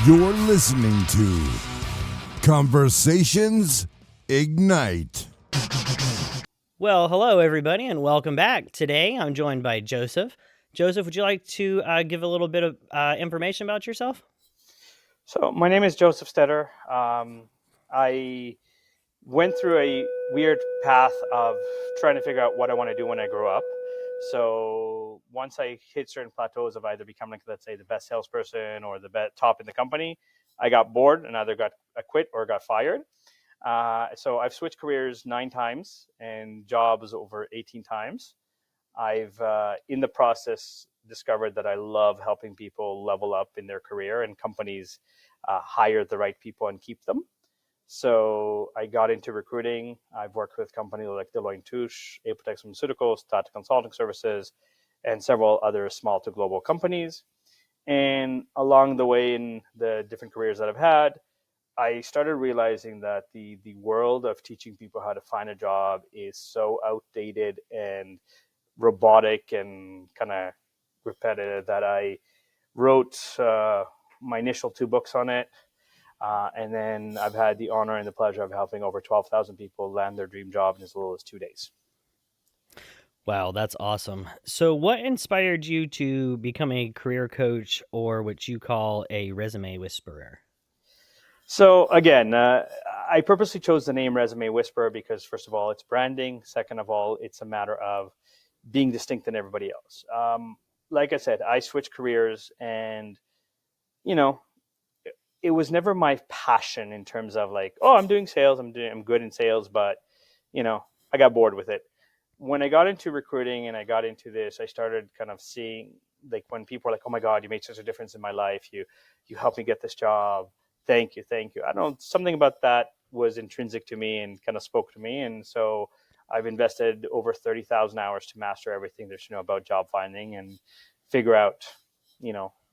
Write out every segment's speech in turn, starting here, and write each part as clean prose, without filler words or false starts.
You're listening to Conversations Ignite. Well, hello, everybody, and welcome back. Today, I'm joined by Joseph. Joseph, would you like to give a little bit of information about yourself? So my name is Josef Stetter. I went through a weird path of trying to figure out what I want to do when I grow up. So once I hit certain plateaus of either becoming, let's say, the best salesperson or the top in the company, I got bored and either got quit or got fired. So I've switched careers 9 times and jobs over 18 times. I've, in the process, discovered that I love helping people level up in their career, and companies hire the right people and keep them. So I got into recruiting. I've worked with companies like Deloitte & Touche, Apotex Pharmaceuticals, Tata Consulting Services, and several other small to global companies. And along the way in the different careers that I've had, I started realizing that the world of teaching people how to find a job is so outdated and robotic and kind of repetitive that I wrote my initial 2 books on it. And then I've had the honor and the pleasure of helping over 12,000 people land their dream job in as little as 2 days. Wow, that's awesome. So what inspired you to become a career coach, or what you call a resume whisperer? So again, I purposely chose the name Resume Whisperer because, first of all, it's branding. Second of all, it's a matter of being distinct than everybody else. Like I said, I switched careers, and it was never my passion in terms of like, oh, I'm doing sales, I'm good in sales, but I got bored with it. When I got into recruiting and I got into this, I started kind of seeing, like, when people are like, oh my God, you made such a difference in my life. You helped me get this job. Thank you. I don't know, something about that was intrinsic to me and kind of spoke to me. And so I've invested over 30,000 hours to master everything there's to know about job finding and figure out,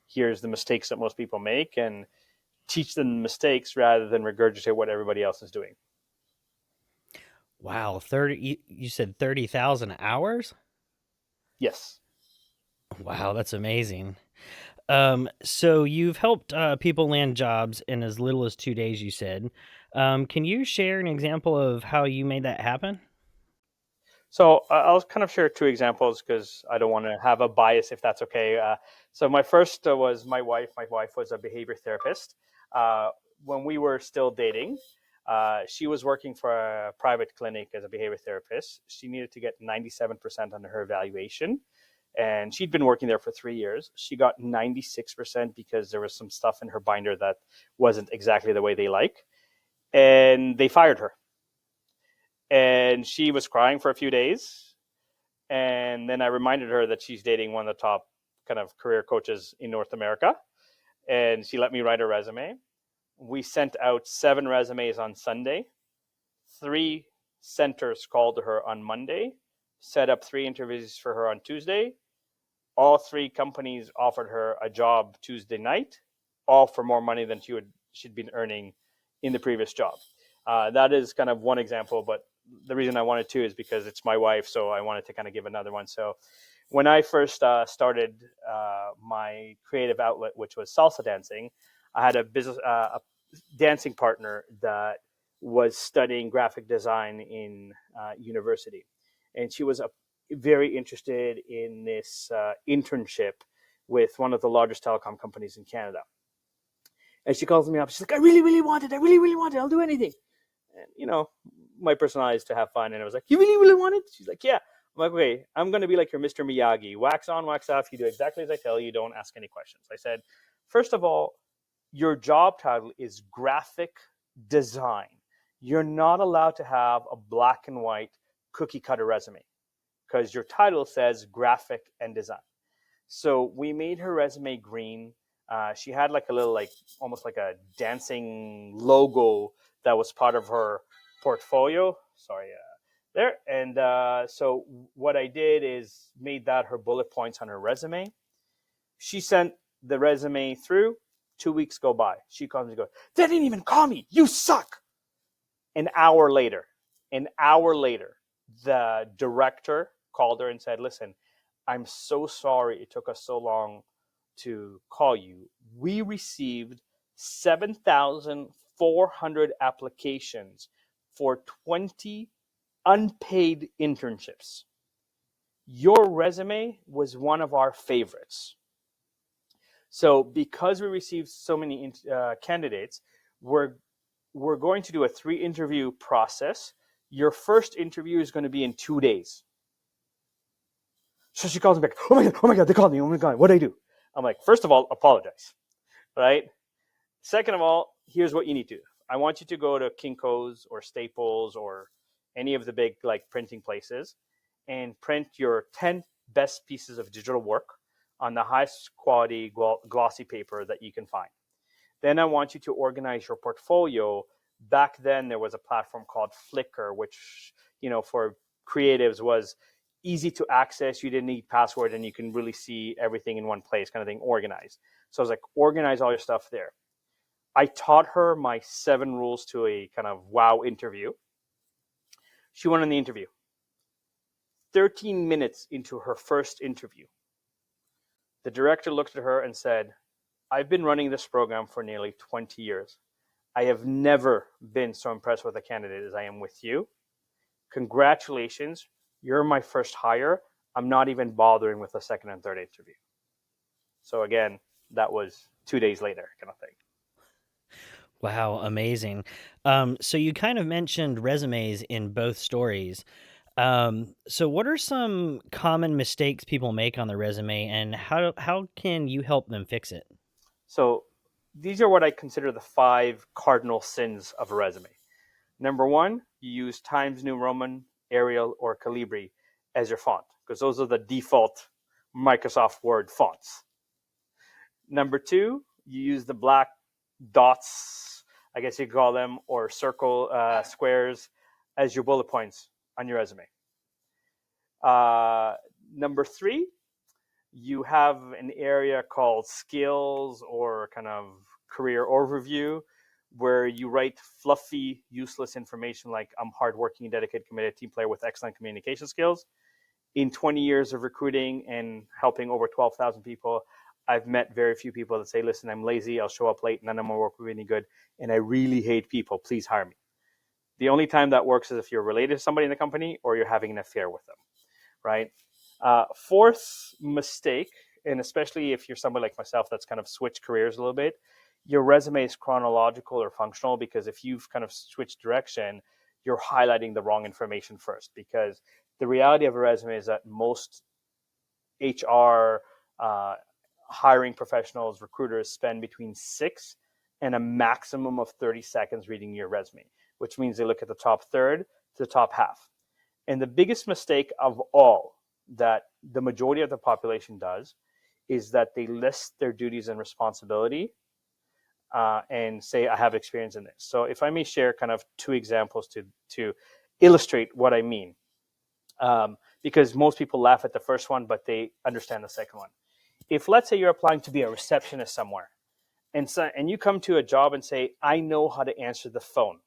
here's the mistakes that most people make and teach them mistakes rather than regurgitate what everybody else is doing. Wow, 30. You said 30,000 hours? Yes. Wow, that's amazing. So you've helped people land jobs in as little as 2 days, you said. Can you share an example of how you made that happen? So I'll kind of share 2 examples because I don't want to have a bias, if that's okay. So my first was my wife. My wife was a behavior therapist. When we were still dating, she was working for a private clinic as a behavior therapist. She needed to get 97% on her evaluation. And she'd been working there for 3 years. She got 96% because there was some stuff in her binder that wasn't exactly the way they like. And they fired her. And she was crying for a few days. And then I reminded her that she's dating one of the top kind of career coaches in North America. And she let me write a resume. We sent out 7 resumes on Sunday. 3 centers called her on Monday, set up 3 interviews for her on Tuesday. All 3 companies offered her a job Tuesday night, all for more money than she'd been earning in the previous job. That is kind of one example, but the reason I wanted to is because it's my wife, so I wanted to kind of give another one. So when I first started my creative outlet, which was salsa dancing, I had a dancing partner that was studying graphic design in university, and she was very interested in this internship with one of the largest telecom companies in Canada. And she calls me up. She's like, I really, really want it. I'll do anything. And, my personality is to have fun. And I was like, you really, really want it? She's like, yeah. I'm like, okay, I'm going to be like your Mr. Miyagi. Wax on, wax off. You do exactly as I tell you. Don't ask any questions. I said, first of all, your job title is graphic design. You're not allowed to have a black and white cookie cutter resume because your title says graphic and design. So we made her resume green. She had like a little, like almost like a dancing logo that was part of her portfolio. Sorry, there. And so what I did is made that her bullet points on her resume. She sent the resume through. 2 weeks go by. She calls me and goes, they didn't even call me. You suck. An hour later, the director called her and said, listen, I'm so sorry it took us so long to call you. We received 7,400 applications for 20 unpaid internships. Your resume was one of our favorites. So because we received so many candidates, we're going to do a 3-interview process. Your first interview is going to be in 2 days. So she calls me back. Oh my God, they called me. Oh my God, what do I do? I'm like, first of all, apologize, right? Second of all, here's what you need to do. I want you to go to Kinko's or Staples or any of the big like printing places and print your 10 best pieces of digital work on the highest quality glossy paper that you can find. Then I want you to organize your portfolio. Back then, there was a platform called Flickr, which, for creatives was easy to access. You didn't need password, and you can really see everything in one place, kind of thing, organized. So I was like, organize all your stuff there. I taught her my 7 rules to a kind of wow interview. She went on the interview. 13 minutes into her first interview, the director looked at her and said, I've been running this program for nearly 20 years. I have never been so impressed with a candidate as I am with you. Congratulations. You're my first hire. I'm not even bothering with the second and third interview. So again, that was 2 days later kind of thing. Wow, amazing. So you kind of mentioned resumes in both stories. So what are some common mistakes people make on their resume, and how can you help them fix it? So these are what I consider the 5 cardinal sins of a resume. Number 1, you use Times New Roman, Arial, or Calibri as your font, because those are the default Microsoft Word fonts. Number 2, you use the black dots, I guess you could call them, or circle squares as your bullet points on your resume. Number 3, you have an area called skills or kind of career overview where you write fluffy, useless information like I'm hardworking, dedicated, committed team player with excellent communication skills. In 20 years of recruiting and helping over 12,000 people, I've met very few people that say, listen, I'm lazy, I'll show up late, none of my work will be any good, and I really hate people, please hire me. The only time that works is if you're related to somebody in the company or you're having an affair with them, right? Fourth mistake, and especially if you're somebody like myself that's kind of switched careers a little bit, your resume is chronological or functional, because if you've kind of switched direction, you're highlighting the wrong information first. Because the reality of a resume is that most HR, hiring professionals, recruiters spend between 6 and a maximum of 30 seconds reading your resume, which means they look at the top third to the top half. And the biggest mistake of all that the majority of the population does is that they list their duties and responsibility and say, I have experience in this. So if I may share kind of 2 examples to illustrate what I mean, because most people laugh at the first one, but they understand the second one. If, let's say, you're applying to be a receptionist somewhere, and you come to a job and say, I know how to answer the phone,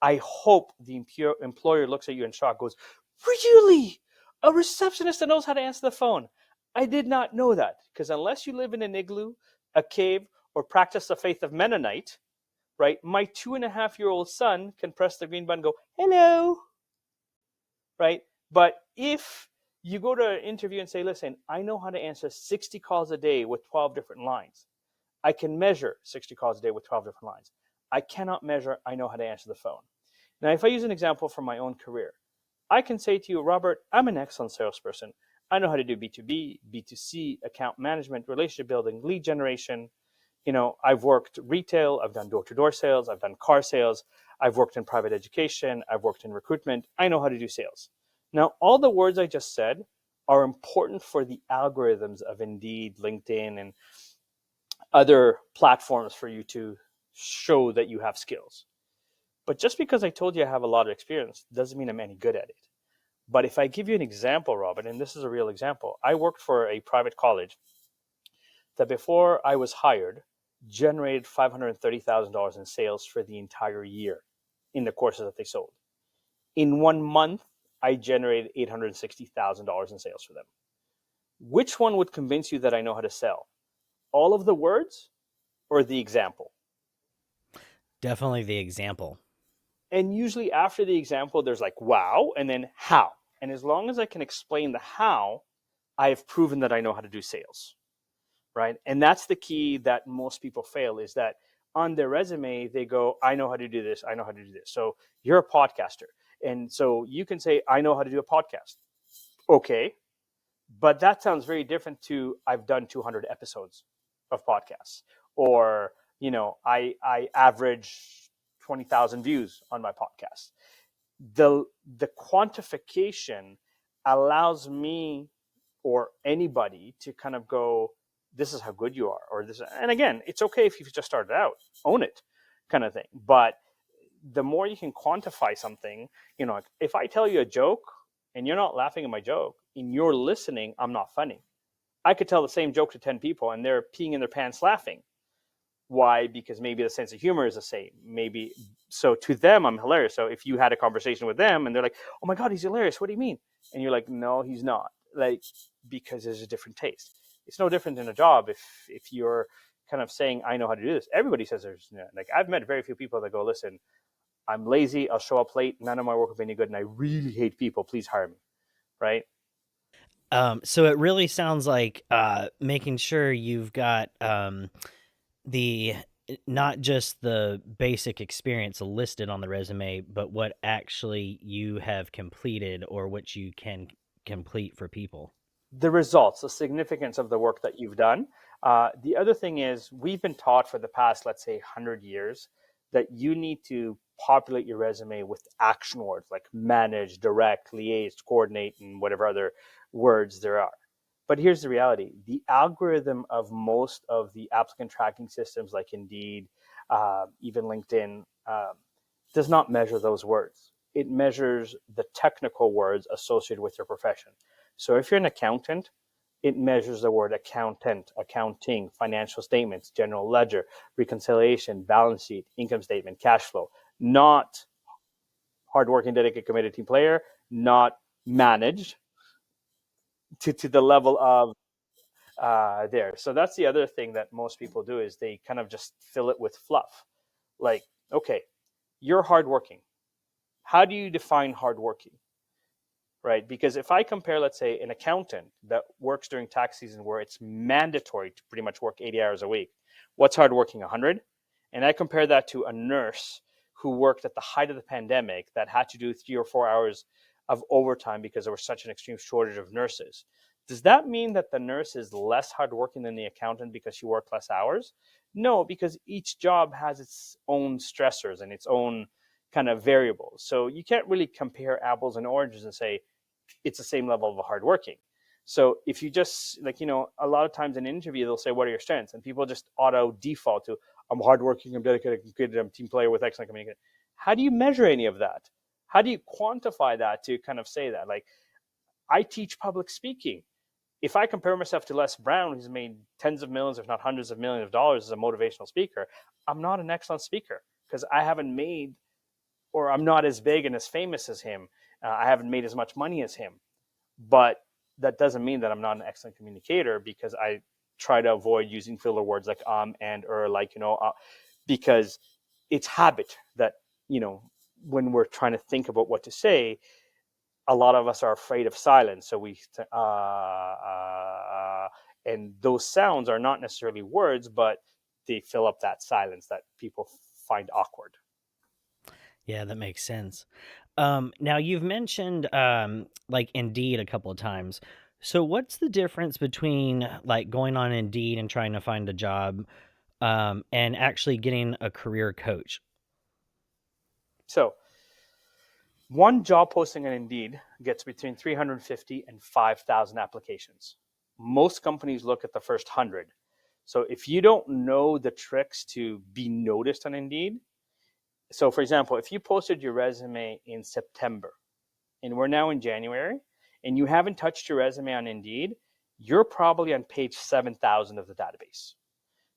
I hope the employer looks at you in shock, goes, really? A receptionist that knows how to answer the phone? I did not know that. Because unless you live in an igloo, a cave, or practice the faith of Mennonite, right, my 2.5-year-old son can press the green button and go, hello, right? But if you go to an interview and say, listen, I know how to answer 60 calls a day with 12 different lines. I can measure 60 calls a day with 12 different lines. I cannot measure, I know how to answer the phone. Now, if I use an example from my own career, I can say to you, Robert, I'm an excellent salesperson. I know how to do B2B, B2C, account management, relationship building, lead generation. I've worked retail, I've done door-to-door sales, I've done car sales, I've worked in private education, I've worked in recruitment. I know how to do sales. Now, all the words I just said are important for the algorithms of Indeed, LinkedIn, and other platforms for you to show that you have skills. But just because I told you I have a lot of experience doesn't mean I'm any good at it. But if I give you an example, Robin, and this is a real example, I worked for a private college that before I was hired generated $530,000 in sales for the entire year in the courses that they sold. In 1 month, I generated $860,000 in sales for them. Which one would convince you that I know how to sell? All of the words or the example? Definitely the example. And usually after the example, there's like, wow, and then how. And as long as I can explain the how, I have proven that I know how to do sales, right? And that's the key that most people fail, is that on their resume, they go, I know how to do this, I know how to do this. So you're a podcaster. And so you can say, I know how to do a podcast. Okay. But that sounds very different to, I've done 200 episodes of podcasts, or, I average 20,000 views on my podcast. The quantification allows me or anybody to kind of go, this is how good you are, or this. And again, it's okay if you've just started out, own it, kind of thing. But the more you can quantify something, if I tell you a joke and you're not laughing at my joke and you're listening, I'm not funny. I could tell the same joke to 10 people and they're peeing in their pants laughing. Why? Because maybe the sense of humor is the same. Maybe so to them, I'm hilarious. So if you had a conversation with them and they're like, "Oh my God, he's hilarious. What do you mean?" And you're like, "No, he's not." Like, because there's a different taste. It's no different in a job. If you're kind of saying, "I know how to do this," everybody says there's, like, I've met very few people that go, "Listen, I'm lazy. I'll show up late. None of my work will be any good, and I really hate people. Please hire me." Right? So it really sounds like making sure you've got the not just the basic experience listed on the resume, but what actually you have completed or what you can complete for people. The results, the significance of the work that you've done. The other thing is, we've been taught for the past, let's say, 100 years that you need to populate your resume with action words like manage, direct, liaise, coordinate, and whatever other words there are. But here's the reality: the algorithm of most of the applicant tracking systems, like Indeed, even LinkedIn, does not measure those words. It measures the technical words associated with your profession. So if you're an accountant, it measures the word accountant, accounting, financial statements, general ledger, reconciliation, balance sheet, income statement, cash flow, not hardworking, dedicated, committed team player, not managed to the level of there. So that's the other thing that most people do, is they kind of just fill it with fluff. Like, okay, you're hardworking. How do you define hardworking? Right? Because if I compare, let's say, an accountant that works during tax season where it's mandatory to pretty much work 80 hours a week, what's hardworking? 100? And I compare that to a nurse who worked at the height of the pandemic that had to do 3 or 4 hours of overtime because there was such an extreme shortage of nurses. Does that mean that the nurse is less hardworking than the accountant because she worked less hours? No, because each job has its own stressors and its own kind of variables. So you can't really compare apples and oranges and say it's the same level of hardworking. So if you just, like, a lot of times in an interview, they'll say, what are your strengths? And people just auto default to, I'm hardworking, I'm dedicated, I'm committed, I'm a team player with excellent communication. How do you measure any of that? How do you quantify that to kind of say that? Like, I teach public speaking. If I compare myself to Les Brown, who's made tens of millions, if not hundreds of millions of dollars as a motivational speaker, I'm not an excellent speaker because I haven't made, or I'm not as big and as famous as him. I haven't made as much money as him. But that doesn't mean that I'm not an excellent communicator, because I try to avoid using filler words like and or, like, because it's habit that, when we're trying to think about what to say, a lot of us are afraid of silence. So we, and those sounds are not necessarily words, but they fill up that silence that people find awkward. Yeah, that makes sense. Now you've mentioned like Indeed a couple of times. So what's the difference between like going on Indeed and trying to find a job and actually getting a career coach? So one job posting on Indeed gets between 350 and 5,000 applications. Most companies look at the first 100. So if you don't know the tricks to be noticed on Indeed, so for example, if you posted your resume in September and we're now in January and you haven't touched your resume on Indeed, you're probably on page 7,000 of the database.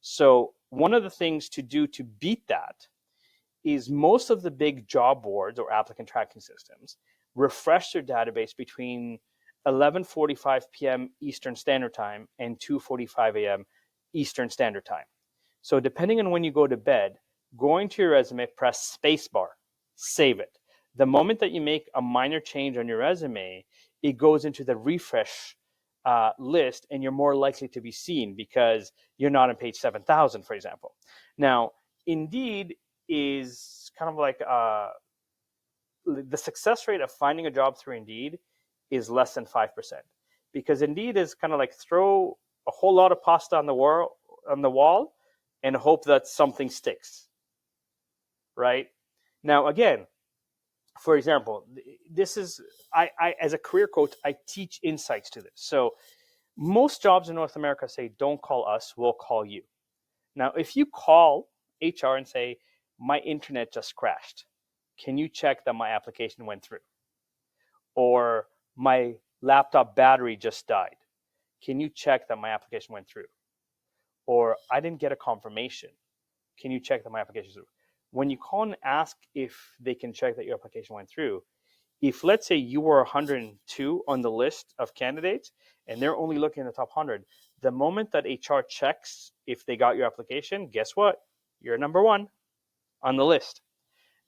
So one of the things to do to beat that is, most of the big job boards or applicant tracking systems refresh their database between 11:45 p.m. Eastern Standard Time and 2:45 a.m. Eastern Standard Time. So depending on when you go to bed, go into your resume, press spacebar, save it. The moment that you make a minor change on your resume, it goes into the refresh list, and you're more likely to be seen because you're not on page 7,000, for example. Now, Indeed is kind of like the success rate of finding a job through Indeed is less than 5%, because Indeed is kind of like throw a whole lot of pasta on the wall and hope that something sticks, right? Now, again, for example, this is I as a career coach, I teach insights to this. So most jobs in North America say, "Don't call us, we'll call you." Now, if you call HR and say, "My internet just crashed, can you check that my application went through?" Or "My laptop battery just died, can you check that my application went through?" Or "I didn't get a confirmation, can you check that my application is through?" When you call and ask if they can check that your application went through, if let's say you were 102 on the list of candidates and they're only looking at the top 100, the moment that HR checks if they got your application, guess what? You're number one on the list.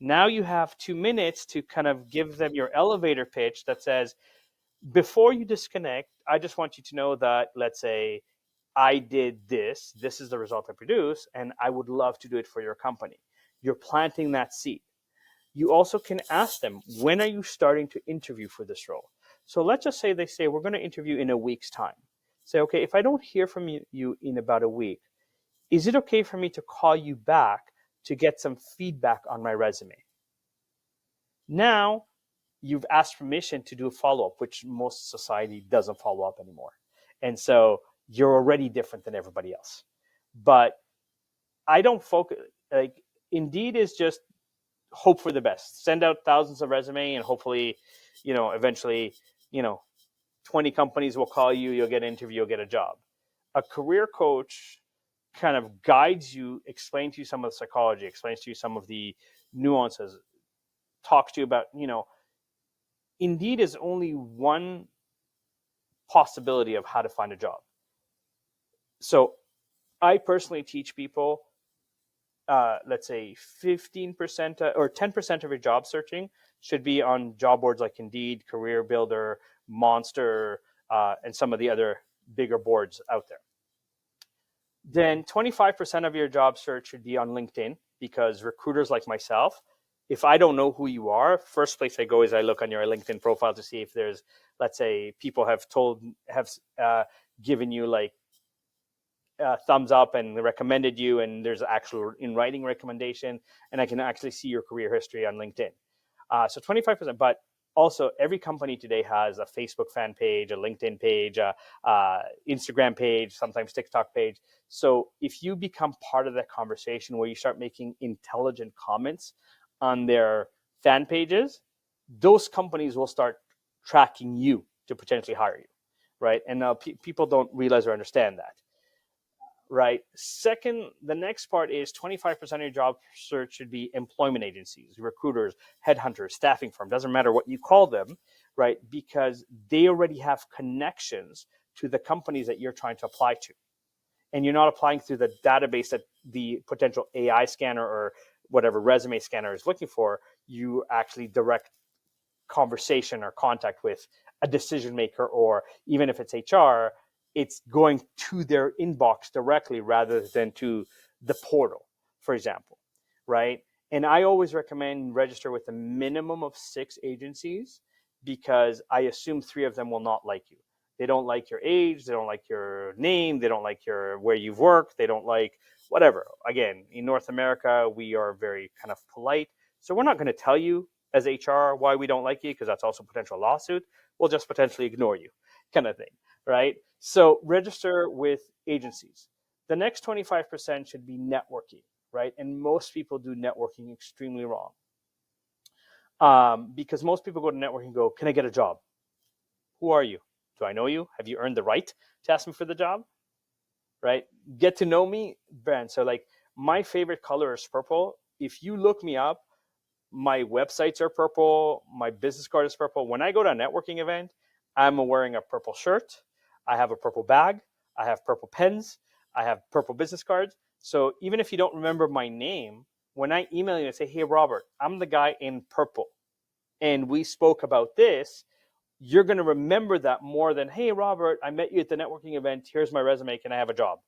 Now you have 2 minutes to kind of give them your elevator pitch that says, before you disconnect, I just want you to know that, let's say, I did this, this is the result I produce, and I would love to do it for your company. You're planting that seed. You also can ask them, when are you starting to interview for this role? So let's just say they say, we're going to interview in a week's time. Say, okay, if I don't hear from you in about a week, is it okay for me to call you back to get some feedback on my resume? Now you've asked permission to do a follow-up, which most society doesn't follow up anymore. And so you're already different than everybody else. But I don't focus, like, Indeed is just hope for the best. Send out thousands of resume and hopefully, eventually, 20 companies will call you, you'll get an interview, you'll get a job. A career coach kind of guides you, explains to you some of the psychology, explains to you some of the nuances, talks to you about, Indeed is only one possibility of how to find a job. So I personally teach people, let's say 15% or 10% of your job searching should be on job boards like Indeed, Career Builder, Monster, and some of the other bigger boards out there. Then 25% of your job search should be on LinkedIn, because recruiters like myself, if I don't know who you are, first place I go is I look on your LinkedIn profile to see if there's, let's say, people have given you like thumbs up and recommended you, and there's actual in writing recommendation, and I can actually see your career history on LinkedIn. So 25%, but also every company today has a Facebook fan page, a LinkedIn page, a Instagram page, sometimes TikTok page. So if you become part of that conversation where you start making intelligent comments on their fan pages, those companies will start tracking you to potentially hire you, right? And now people don't realize or understand that. Right. Second, the next part is 25% of your job search should be employment agencies, recruiters, headhunters, staffing firm, doesn't matter what you call them, right? Because they already have connections to the companies that you're trying to apply to. And you're not applying through the database that the potential AI scanner or whatever resume scanner is looking for. You actually direct conversation or contact with a decision maker, or even if it's HR, it's going to their inbox directly rather than to the portal, for example, right? And I always recommend register with a minimum of 6 agencies, because I assume 3 of them will not like you. They don't like your age, they don't like your name, they don't like where you've worked, they don't like whatever. Again, in North America, we are very kind of polite. So we're not going to tell you as HR why we don't like you, because that's also a potential lawsuit. We'll just potentially ignore you, kind of thing, right? So register with agencies. The next 25% should be networking, right? And most people do networking extremely wrong, because most people go to networking and go, can I get a job? Who are you? Do I know you? Have you earned the right to ask me for the job? Right? Get to know me, brand. So like my favorite color is purple. If you look me up, my websites are purple. My business card is purple. When I go to a networking event, I'm wearing a purple shirt. I have a purple bag. I have purple pens. I have purple business cards. So even if you don't remember my name, when I email you and say, hey, Robert, I'm the guy in purple, and we spoke about this, you're going to remember that more than, hey, Robert, I met you at the networking event. Here's my resume. Can I have a job?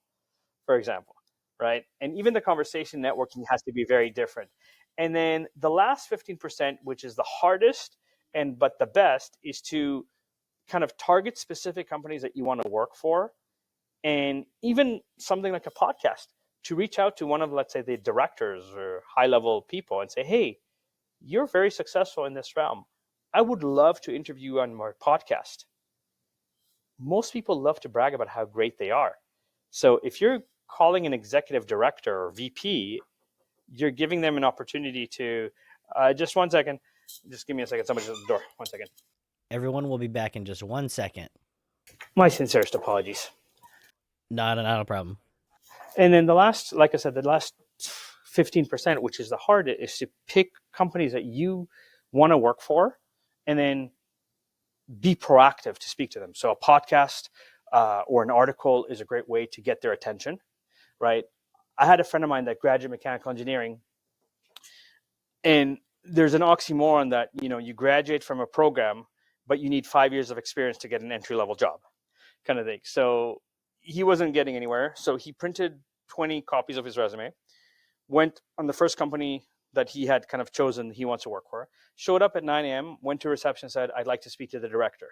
For example, right? And even the conversation networking has to be very different. And then the last 15%, which is the hardest but the best, is to kind of target specific companies that you want to work for, and even something like a podcast, to reach out to one of, let's say, the directors or high level people and say, hey, you're very successful in this realm. I would love to interview you on my podcast. Most people love to brag about how great they are. So if you're calling an executive director or VP, you're giving them an opportunity to, just one second. Just give me a second. Somebody's at the door. 1 second. Everyone will be back in just 1 second. My sincerest apologies. Not a problem. And then the last, like I said, the last 15%, which is the hardest, is to pick companies that you want to work for, and then be proactive to speak to them. So a podcast or an article is a great way to get their attention, right? I had a friend of mine that graduated mechanical engineering, and there's an oxymoron that, you graduate from a program, but you need 5 years of experience to get an entry-level job, kind of thing. So he wasn't getting anywhere. So he printed 20 copies of his resume, went on the first company that he had kind of chosen he wants to work for, showed up at 9 a.m., went to reception, said, I'd like to speak to the director.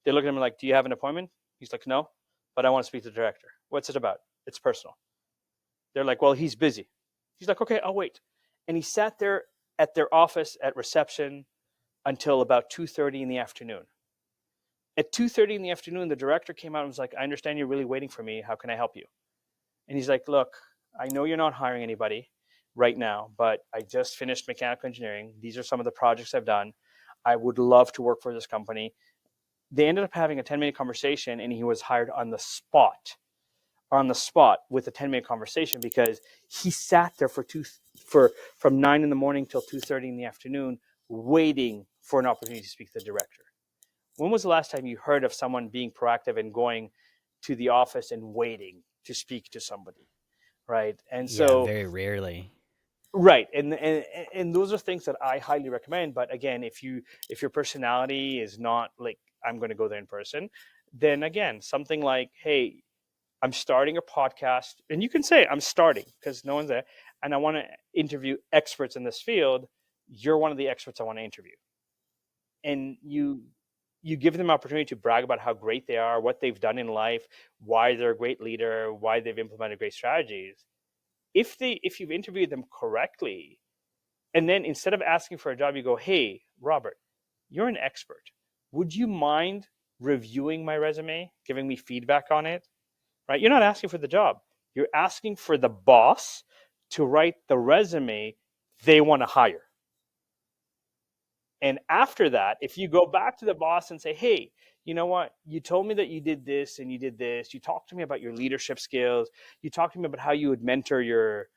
They looked at him like, do you have an appointment? He's like, no, but I want to speak to the director. What's it about? It's personal. They're like, well, he's busy. He's like, okay, I'll wait. And he sat there at their office at reception until about 2:30 in the afternoon. At 2:30 in the afternoon, the director came out and was like, I understand you're really waiting for me. How can I help you? And he's like, look, I know you're not hiring anybody right now, but I just finished mechanical engineering. These are some of the projects I've done. I would love to work for this company. They ended up having a 10-minute conversation, and he was hired on the spot with a 10-minute conversation, because he sat there from 9 in the morning till 2:30 in the afternoon waiting for an opportunity to speak to the director. When was the last time you heard of someone being proactive and going to the office and waiting to speak to somebody, right? And Yeah, so, very rarely. right, and those are things that I highly recommend. But again, if your personality is not like, I'm going to go there in person, then again, something like, hey, I'm starting a podcast, and you can say I'm starting because no one's there, and I want to interview experts in this field. You're one of the experts I want to interview, and you give them opportunity to brag about how great they are, what they've done in life, why they're a great leader, why they've implemented great strategies. If you've interviewed them correctly, and then instead of asking for a job, you go, hey, Robert, you're an expert. Would you mind reviewing my resume, giving me feedback on it? Right? You're not asking for the job. You're asking for the boss to write the resume they want to hire. And after that, if you go back to the boss and say, hey, you know what? You told me that you did this and you did this. You talked to me about your leadership skills. You talked to me about how you would mentor your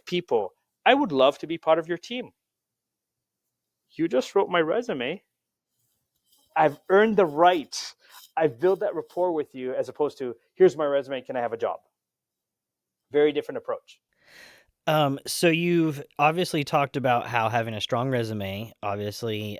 people. I would love to be part of your team. You just wrote my resume. I've earned the right. I've built that rapport with you, as opposed to, here's my resume. Can I have a job? Very different approach. So you've obviously talked about how having a strong resume obviously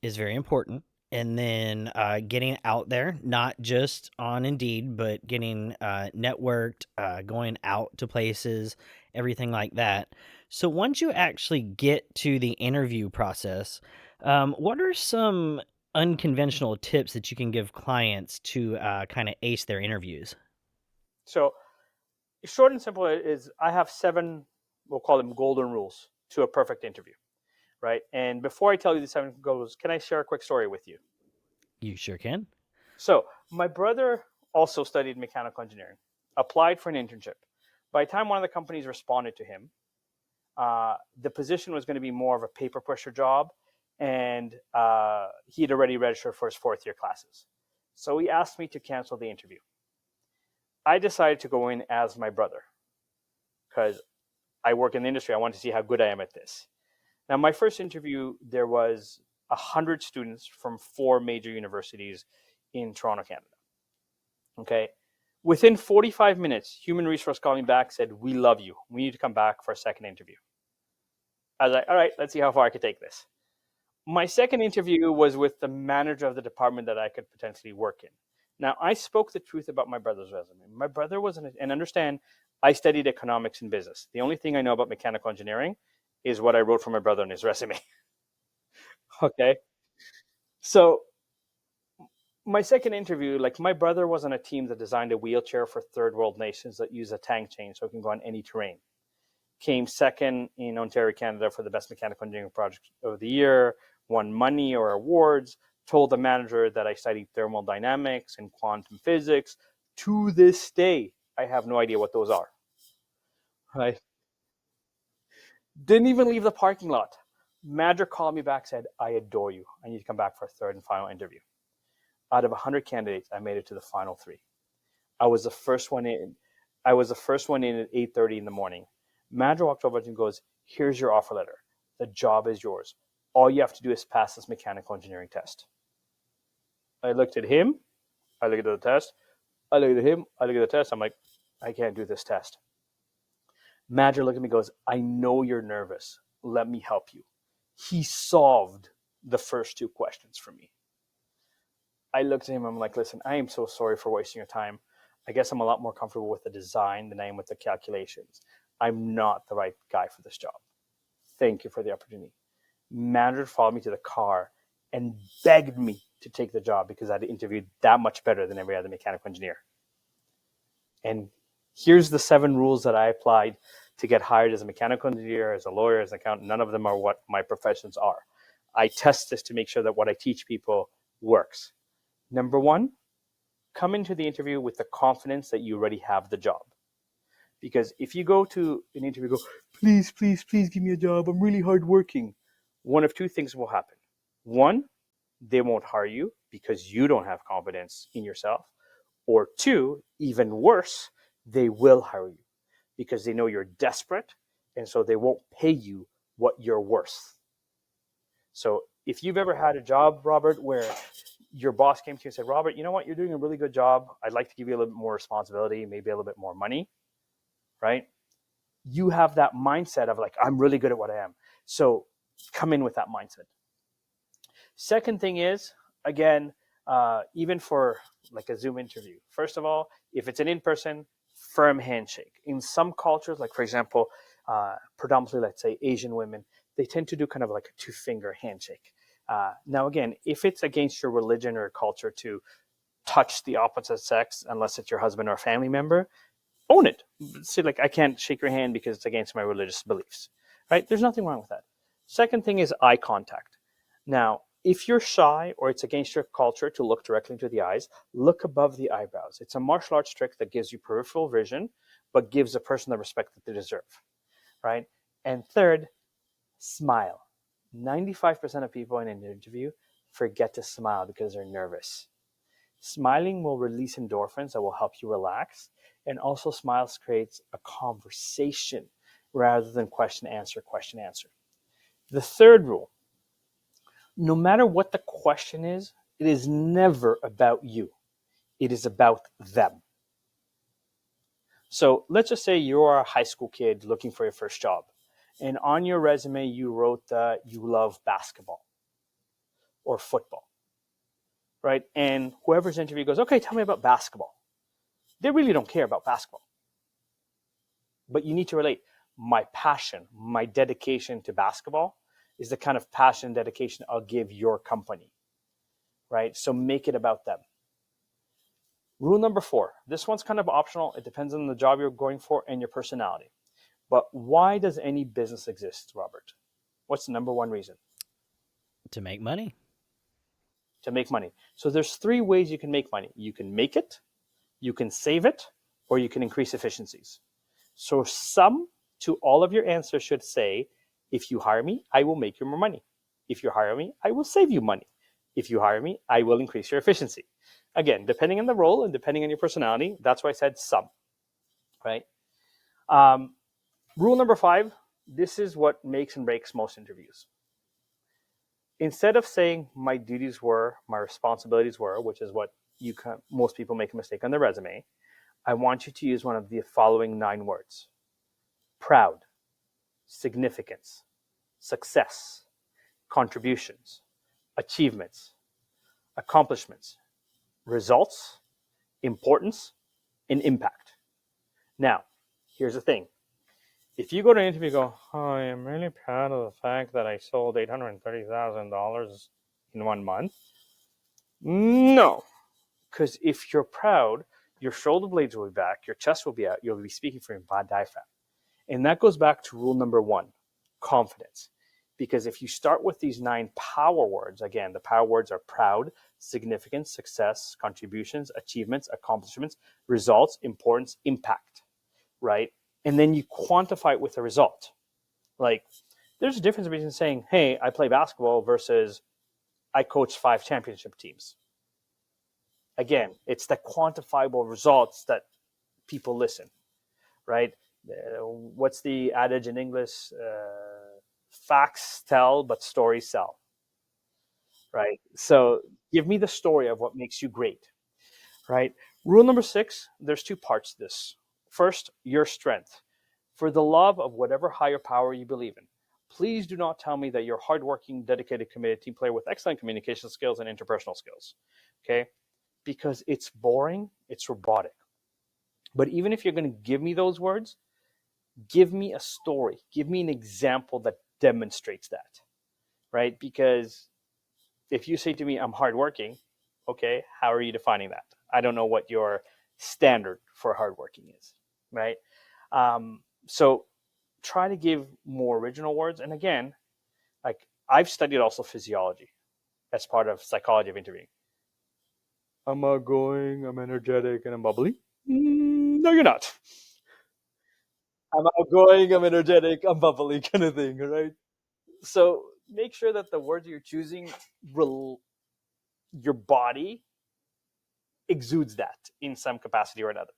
is very important, and then getting out there, not just on Indeed, but getting networked, going out to places, everything like that. So once you actually get to the interview process, what are some unconventional tips that you can give clients to kind of ace their interviews? So short and simple is, I have 7, we'll call them golden rules to a perfect interview, right? And before I tell you the 7 goals, can I share a quick story with you? You sure can. So my brother also studied mechanical engineering, applied for an internship. By the time one of the companies responded to him, the position was going to be more of a paper pusher job, and he had already registered for his 4th year classes. So he asked me to cancel the interview. I decided to go in as my brother because I work in the industry. I wanted to see how good I am at this. Now, my first interview, there was 100 students from 4 major universities in Toronto, Canada. Okay. Within 45 minutes, human resource called me back, said, we love you. We need to come back for a second interview. I was like, all right, let's see how far I could take this. My second interview was with the manager of the department that I could potentially work in. Now, I spoke the truth about my brother's resume. My brother wasn't, and understand, I studied economics and business. The only thing I know about mechanical engineering is what I wrote for my brother on his resume. Okay. So my second interview, like my brother was on a team that designed a wheelchair for third world nations that use a tank chain so it can go on any terrain. Came second in Ontario, Canada for the best mechanical engineering project of the year, won money or awards, told the manager that I studied thermodynamics and quantum physics. To this day, I have no idea what those are. Right? Didn't even leave the parking lot. Manager called me back, said, I adore you. I need to come back for a third and final interview. Out of 100 candidates, I made it to the final 3. I was the first one in. I was the first one in at 8:30 in the morning. Manager walked over to me and goes, here's your offer letter. The job is yours. All you have to do is pass this mechanical engineering test. I looked at him. I looked at the test. I looked at him. I looked at the test. I'm like, I can't do this test. Manager looked at me and goes, I know you're nervous. Let me help you. He solved the first 2 questions for me. I looked at him. I'm like, listen, I am so sorry for wasting your time. I guess I'm a lot more comfortable with the design than I am with the calculations. I'm not the right guy for this job. Thank you for the opportunity. Manager followed me to the car and begged me to take the job because I'd interviewed that much better than every other mechanical engineer. And here's the 7 rules that I applied to get hired as a mechanical engineer, as a lawyer, as an accountant. None of them are what my professions are. I test this to make sure that what I teach people works. Number 1, come into the interview with the confidence that you already have the job. Because if you go to an interview, go, please, please, please give me a job. I'm really hardworking. One of 2 things will happen. 1, they won't hire you because you don't have confidence in yourself. Or 2, even worse, they will hire you because they know you're desperate, and so they won't pay you what you're worth. So if you've ever had a job, Robert, where your boss came to you and said, Robert, you know what? You're doing a really good job. I'd like to give you a little bit more responsibility, maybe a little bit more money, right? You have that mindset of like, I'm really good at what I am. So come in with that mindset. Second thing is, again, even for like a Zoom interview, first of all, if it's an in-person, firm handshake. In some cultures, like for example, predominantly, let's say Asian women, they tend to do kind of like a 2-finger handshake. Now, again, if it's against your religion or culture to touch the opposite sex, unless it's your husband or a family member, own it. Say like, I can't shake your hand because it's against my religious beliefs, right? There's nothing wrong with that. Second thing is eye contact. Now, if you're shy or it's against your culture to look directly into the eyes, look above the eyebrows. It's a martial arts trick that gives you peripheral vision, but gives a person the respect that they deserve, right? And third, smile. 95% of people in an interview forget to smile because they're nervous. Smiling will release endorphins that will help you relax. And also smiles creates a conversation rather than question, answer, question, answer. The third rule, no matter what the question is, it is never about you. It is about them. So let's just say you're a high school kid looking for your first job. And on your resume, you wrote that you love basketball or football, right? And whoever's interview goes, okay, tell me about basketball. They really don't care about basketball. But you need to relate. My passion, my dedication to basketball is the kind of passion and dedication I'll give your company, right? So make it about them. Rule number 4, this one's kind of optional. It depends on the job you're going for and your personality. But why does any business exist, Robert? What's the number 1 reason? To make money. To make money. So there's 3 ways you can make money. You can make it, you can save it, or you can increase efficiencies. So sum to all of your answers should say, if you hire me, I will make you more money. If you hire me, I will save you money. If you hire me, I will increase your efficiency. Again, depending on the role and depending on your personality, that's why I said sum, right? Rule number 5, this is what makes and breaks most interviews. Instead of saying my duties were, my responsibilities were, which is what most people make a mistake on their resume, I want you to use one of the following 9 words: proud, significance, success, contributions, achievements, accomplishments, results, importance, and impact. Now, here's the thing. If you go to an interview and go, oh, I am really proud of the fact that I sold $830,000 in 1 month. No, because if you're proud, your shoulder blades will be back, your chest will be out, you'll be speaking from your diaphragm. And that goes back to rule number 1, confidence. Because if you start with these 9 power words, again, the power words are proud, significance, success, contributions, achievements, accomplishments, results, importance, impact, right? And then you quantify it with a result. Like, there's a difference between saying, hey, I play basketball versus I coach 5 championship teams. Again, it's the quantifiable results that people listen, right? What's the adage in English? Facts tell, but stories sell, right? So give me the story of what makes you great, right? Rule number 6, there's 2 parts to this. First, your strength. For the love of whatever higher power you believe in, please do not tell me that you're hardworking, dedicated, committed team player with excellent communication skills and interpersonal skills, okay? Because it's boring, it's robotic. But even if you're going to give me those words, give me a story, give me an example that demonstrates that, right? Because if you say to me, I'm hardworking, okay, how are you defining that? I don't know what your standard for hardworking is, right? So try to give more original words. And again, like, I've studied also physiology as part of psychology of interviewing. I'm outgoing, I'm energetic, and I'm bubbly. No, you're not. I'm outgoing, I'm energetic, I'm bubbly, kind of thing, right? So make sure that the words you're choosing, your body exudes that in some capacity or another.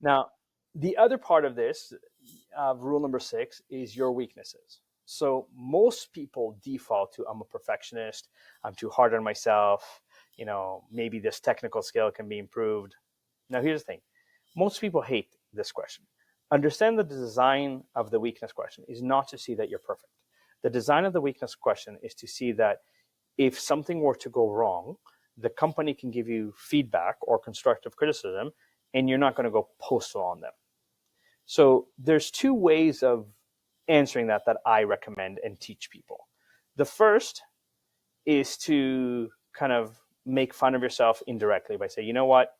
Now, the other part of this, rule number 6, is your weaknesses. So most people default to, I'm a perfectionist, I'm too hard on myself, maybe this technical skill can be improved. Now, here's the thing. Most people hate this question. Understand that the design of the weakness question is not to see that you're perfect. The design of the weakness question is to see that if something were to go wrong, the company can give you feedback or constructive criticism, and you're not going to go postal on them. So there's 2 ways of answering that I recommend and teach people. The first is to kind of make fun of yourself indirectly by saying, you know what?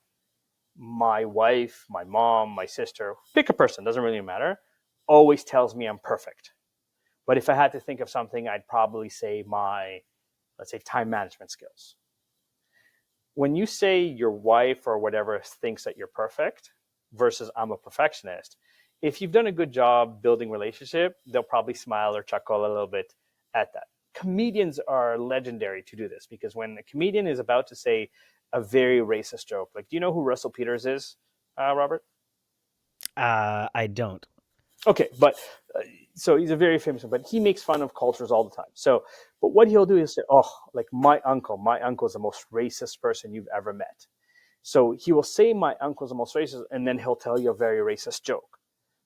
My wife, my mom, my sister, pick a person, doesn't really matter, always tells me I'm perfect. But if I had to think of something, I'd probably say my, let's say, time management skills. When you say your wife or whatever thinks that you're perfect versus I'm a perfectionist, if you've done a good job building relationship, they'll probably smile or chuckle a little bit at that. Comedians are legendary to do this, because when a comedian is about to say a very racist joke, like, do you know who Russell Peters is, Robert? I don't. Okay, but so he's a very famous one, but he makes fun of cultures all the time. So, but what he'll do is say, oh, like my uncle is the most racist person you've ever met. So he will say my uncle's the most racist, and then he'll tell you a very racist joke.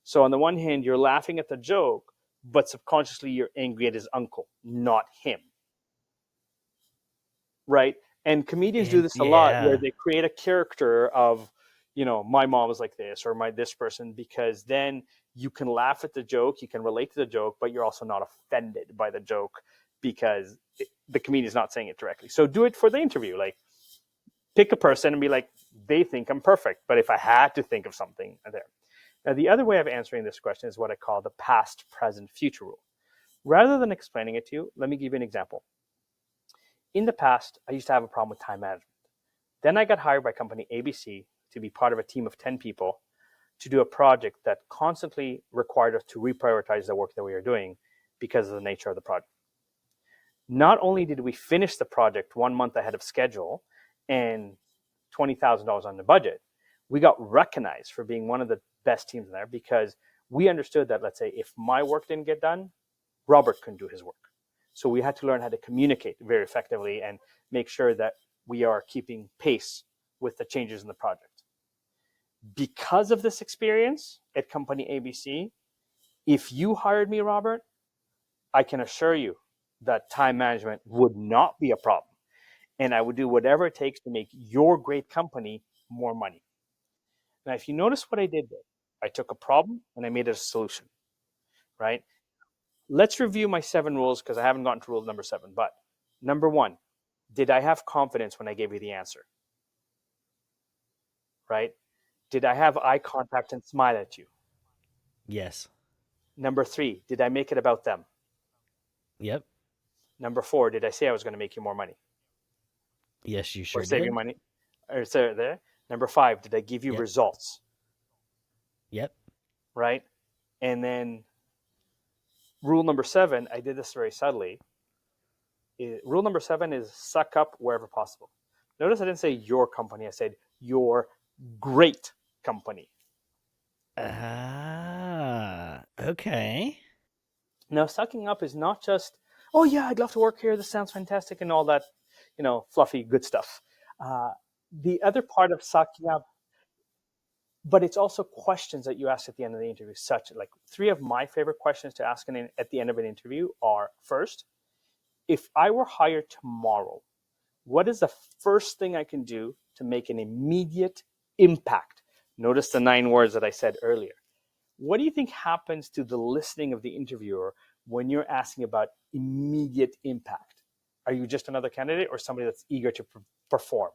So on the one hand, you're laughing at the joke, but subconsciously you're angry at his uncle, not him. Right? And comedians do this a lot, where Yeah. they create a character of, my mom is like this, or this person, because then you can laugh at the joke, you can relate to the joke, but you're also not offended by the joke because the comedian is not saying it directly. So do it for the interview. Like, pick a person and be like, they think I'm perfect, but if I had to think of something there. Now, the other way of answering this question is what I call the past, present, future rule. Rather than explaining it to you, let me give you an example. In the past, I used to have a problem with time management. Then I got hired by company ABC to be part of a team of 10 people to do a project that constantly required us to reprioritize the work that we were doing because of the nature of the project. Not only did we finish the project 1 month ahead of schedule and $20,000 on the budget, we got recognized for being one of the best teams in there, because we understood that, let's say, if my work didn't get done, Robert couldn't do his work. So we had to learn how to communicate very effectively and make sure that we are keeping pace with the changes in the project. Because of this experience at company ABC, if you hired me, Robert, I can assure you that time management would not be a problem. And I would do whatever it takes to make your great company more money. Now, if you notice what I did there, I took a problem and I made it a solution, right? Let's review my 7 rules because I haven't gotten to rule number 7. But number 1, did I have confidence when I gave you the answer, right? Did I have eye contact and smile at you? Yes. Number 3, did I make it about them? Yep. Number 4, did I say I was going to make you more money Yes, you or sure save you did. money? Or is there? Number 5, did I give you Yep. results, Yep. right? And then rule number 7, I did this very subtly. Rule number 7 is suck up wherever possible. Notice I didn't say your company, I said your great company. Okay. Now, sucking up is not just, oh yeah, I'd love to work here, this sounds fantastic, and all that, fluffy good stuff. The other part of sucking up, but it's also questions that you ask at the end of the interview, such like 3 of my favorite questions to ask at the end of an interview are: first, if I were hired tomorrow, what is the first thing I can do to make an immediate impact? Notice the 9 words that I said earlier. What do you think happens to the listening of the interviewer when you're asking about immediate impact? Are you just another candidate or somebody that's eager to perform?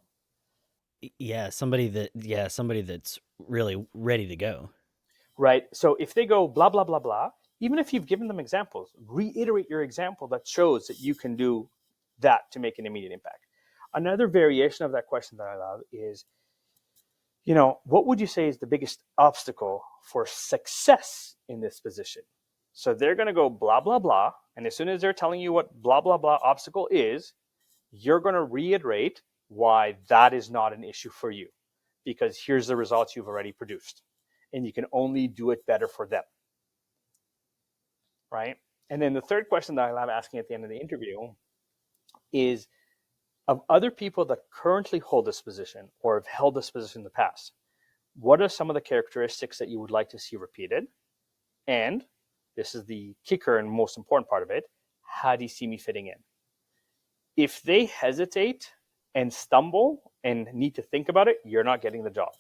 Yeah, somebody that's really ready to go. Right? So if they go blah, blah, blah, blah, even if you've given them examples, reiterate your example that shows that you can do that to make an immediate impact. Another variation of that question that I love is, what would you say is the biggest obstacle for success in this position? So they're going to go blah, blah, blah. And as soon as they're telling you what blah, blah, blah obstacle is, you're going to reiterate why that is not an issue for you, because here's the results you've already produced. And you can only do it better for them. Right? And then the third question that I love asking at the end of the interview is, of other people that currently hold this position or have held this position in the past, what are some of the characteristics that you would like to see repeated? And this is the kicker and most important part of it: how do you see me fitting in? If they hesitate and stumble and need to think about it, you're not getting the job.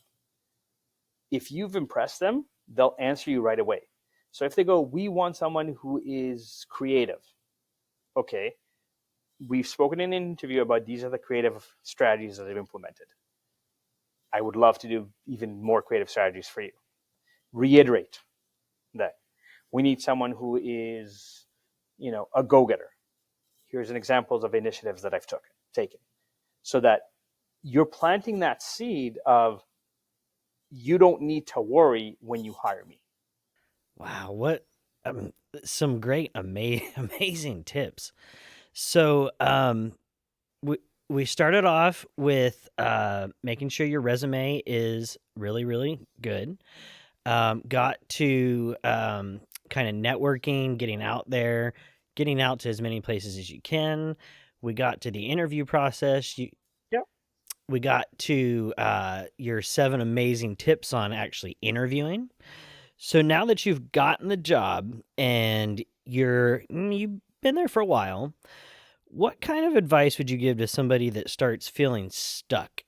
If you've impressed them, they'll answer you right away. So if they go, we want someone who is creative. Okay, we've spoken in an interview about these are the creative strategies that I've implemented. I would love to do even more creative strategies for you. Reiterate that. We need someone who is, a go-getter. Here's an examples of initiatives that I've taken. So that you're planting that seed of, you don't need to worry when you hire me. Wow, what some great amazing tips. So, we started off with making sure your resume is really, really good. Got to kind of networking, getting out there, getting out to as many places as you can. We got to the interview process. Yep. We got to your 7 amazing tips on actually interviewing. So now that you've gotten the job and you've been there for a while, what kind of advice would you give to somebody that starts feeling stuck?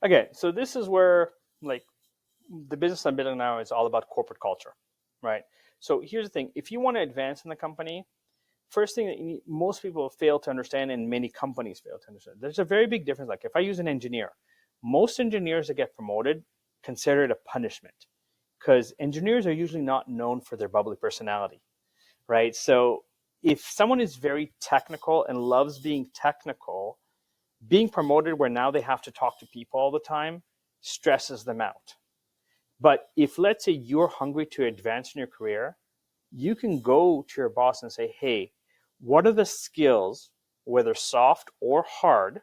Okay, so this is where, like, the business I'm building now is all about corporate culture, right? So here's the thing: if you want to advance in the company, first thing that most people fail to understand, and many companies fail to understand, there's a very big difference. Like, if I use an engineer, most engineers that get promoted consider it a punishment, because engineers are usually not known for their bubbly personality, right? So if someone is very technical and loves being technical, being promoted where now they have to talk to people all the time stresses them out. But if, let's say, you're hungry to advance in your career, you can go to your boss and say, hey, what are the skills, whether soft or hard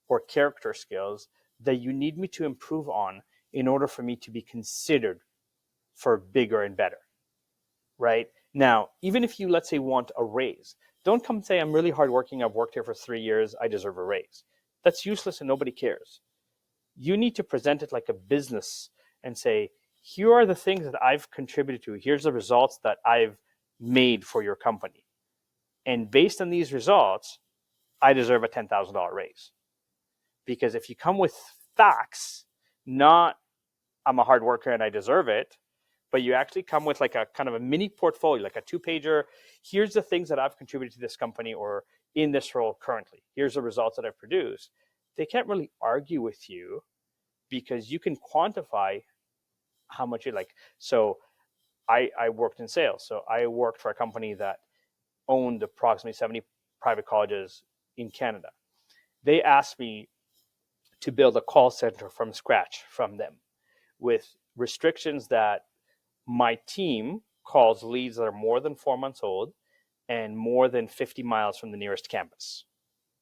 or character skills, that you need me to improve on in order for me to be considered for bigger and better, right? Now, even if you, let's say, want a raise, don't come say, I'm really hardworking, I've worked here for 3 years, I deserve a raise. That's useless and nobody cares. You need to present it like a business and say, here are the things that I've contributed to. Here's the results that I've made for your company. And based on these results, I deserve a $10,000 raise. Because if you come with facts, not I'm a hard worker and I deserve it, but you actually come with like a kind of a mini portfolio, like a 2-pager. Here's the things that I've contributed to this company or in this role currently. Here's the results that I've produced. They can't really argue with you because you can quantify how much you like. So I worked in sales. So I worked for a company that owned approximately 70 private colleges in Canada. They asked me to build a call center from scratch from them with restrictions that my team calls leads that are more than 4 months old and more than 50 miles from the nearest campus,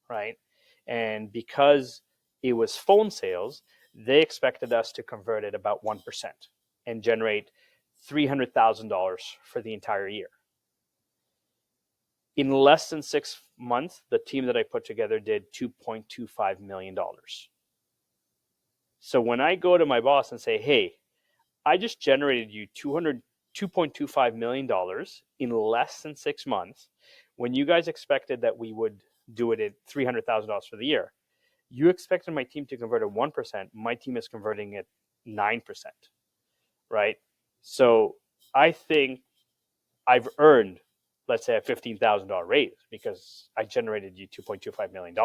right? And because it was phone sales, they expected us to convert at about 1% and generate $300,000 for the entire year. In less than 6 months, the team that I put together did $2.25 million. So when I go to my boss and say, hey, I just generated you $2.25 million in less than 6 months, when you guys expected that we would do it at $300,000 for the year, you expected my team to convert at 1%. My team is converting at 9%, right? So I think I've earned, let's say, a $15,000 raise because I generated you $2.25 million.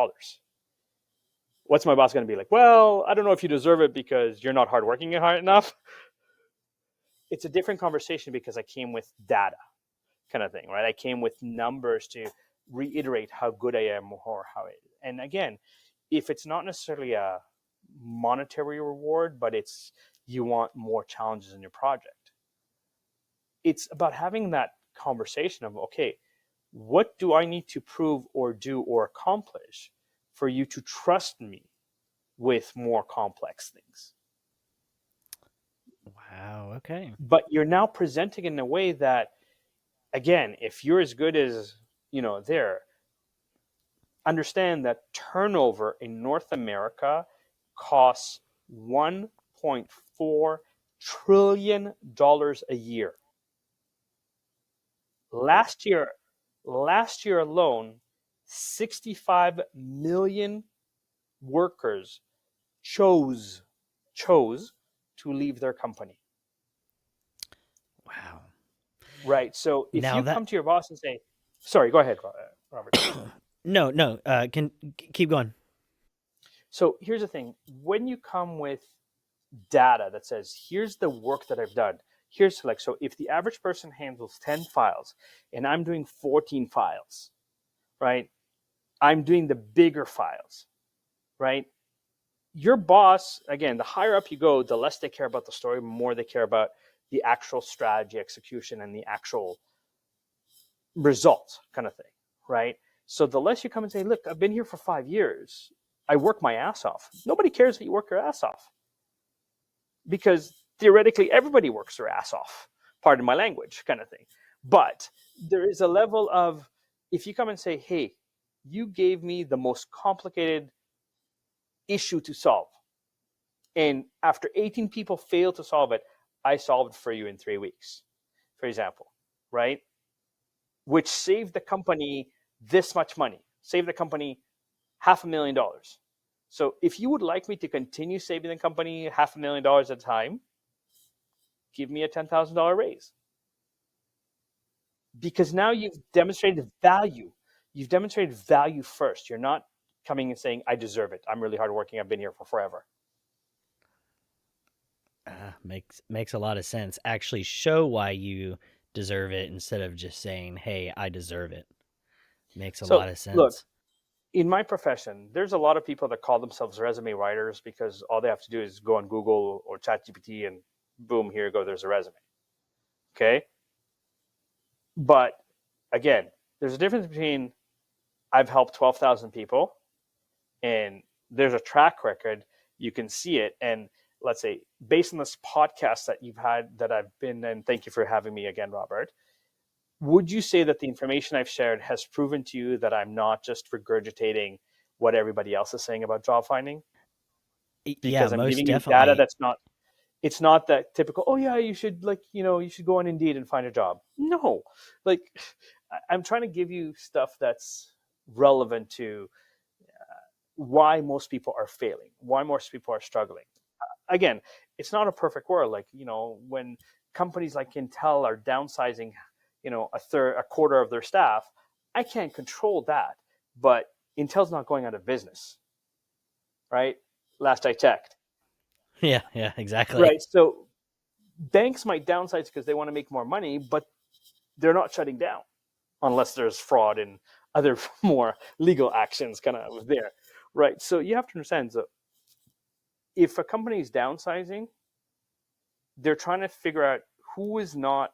What's my boss going to be like? Well, I don't know if you deserve it because you're not hardworking hard enough. It's a different conversation because I came with data kind of thing, right? I came with numbers to reiterate how good I am or how it. And again, if it's not necessarily a monetary reward, but it's you want more challenges in your project, it's about having that conversation of, okay, what do I need to prove or do or accomplish for you to trust me with more complex things? Wow. Okay. But you're now presenting in a way that, again, if you're as good as, there, understand that turnover in North America costs $1.4 trillion a year. Last year alone, 65 million workers chose to leave their company. Wow. Right. So if Now you that come to your boss and say, sorry, go ahead, Robert. no, can keep going. So here's the thing. When you come with data that says, here's the work that I've done, here's like, so if the average person handles 10 files and I'm doing 14 files, right? I'm doing the bigger files, right? Your boss, again, the higher up you go, the less they care about the story, more they care about the actual strategy, execution, and the actual results kind of thing, right? So the less you come and say, look, I've been here for 5 years. I work my ass off. Nobody cares that you work your ass off because theoretically everybody works their ass off. Pardon my language kind of thing. But there is a level of, if you come and say, hey, you gave me the most complicated issue to solve. And after 18 people failed to solve it, I solved it for you in 3 weeks, for example, right? Which saved the company this much money, saved the company $500,000. So if you would like me to continue saving the company $500,000 at a time, give me a $10,000 raise. Because now you've demonstrated value. You've demonstrated value first. You're not coming and saying, I deserve it. I'm really hardworking. I've been here for forever. Makes a lot of sense. Actually show why you deserve it instead of just saying, "Hey, I deserve it." Makes a lot So of look, sense. in my profession, there's a lot of people that call themselves resume writers because all they have to do is go on Google or ChatGPT and boom, here you go, there's a resume. Okay? But again, there's a difference between I've helped 12,000 people and there's a track record, you can see it. And let's say, based on this podcast that you've had, that I've been, and thank you for having me again, Robert, would you say that the information I've shared has proven to you that I'm not just regurgitating what everybody else is saying about job finding? Yeah, because I'm most giving you data definitely. that's not, it's not that typical, oh yeah, you should, like, you should go on Indeed and find a job. No, like, I'm trying to give you stuff that's relevant to why most people are failing, why most people are struggling. Again, it's not a perfect world. Like, when companies like Intel are downsizing, a quarter of their staff, I can't control that. But Intel's not going out of business, right? Last I checked. Yeah, yeah, exactly. Right. So banks might downsize because they want to make more money, but they're not shutting down unless there's fraud and other more legal actions kind of there. Right. So you have to understand, so if a company is downsizing, they're trying to figure out who is not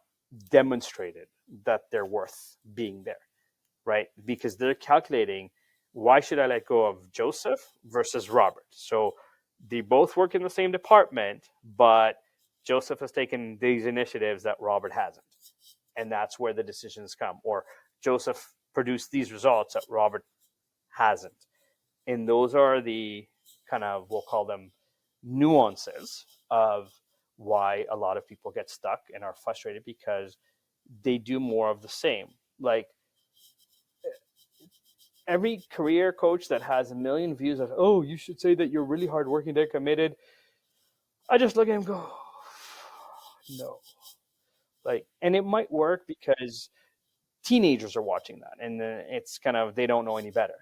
demonstrated that they're worth being there, right? Because they're calculating, why should I let go of Joseph versus Robert? So they both work in the same department, but Joseph has taken these initiatives that Robert hasn't. And that's where the decisions come. Or Joseph produced these results that Robert hasn't. And those are the kind of, we'll call them nuances of why a lot of people get stuck and are frustrated, because they do more of the same. Like, every career coach that has a million views of, oh, you should say that you're really hardworking, they're committed, I just look at him and go, no. Like, and it might work because teenagers are watching that, and it's kind of, they don't know any better.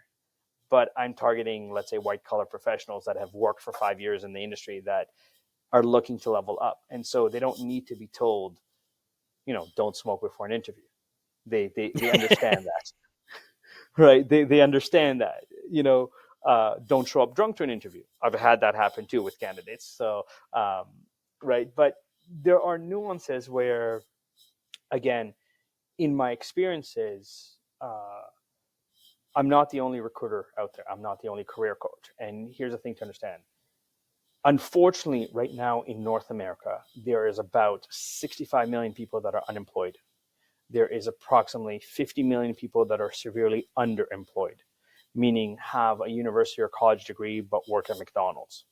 But I'm targeting, let's say, white collar professionals that have worked for 5 years in the industry that are looking to level up. And so they don't need to be told, don't smoke before an interview. They understand that, right? They understand that, don't show up drunk to an interview. I've had that happen too with candidates. So, right. But there are nuances where, again, in my experiences, I'm not the only recruiter out there. I'm not the only career coach. And here's the thing to understand. Unfortunately, right now in North America, there is about 65 million people that are unemployed. There is approximately 50 million people that are severely underemployed, meaning have a university or college degree but work at McDonald's.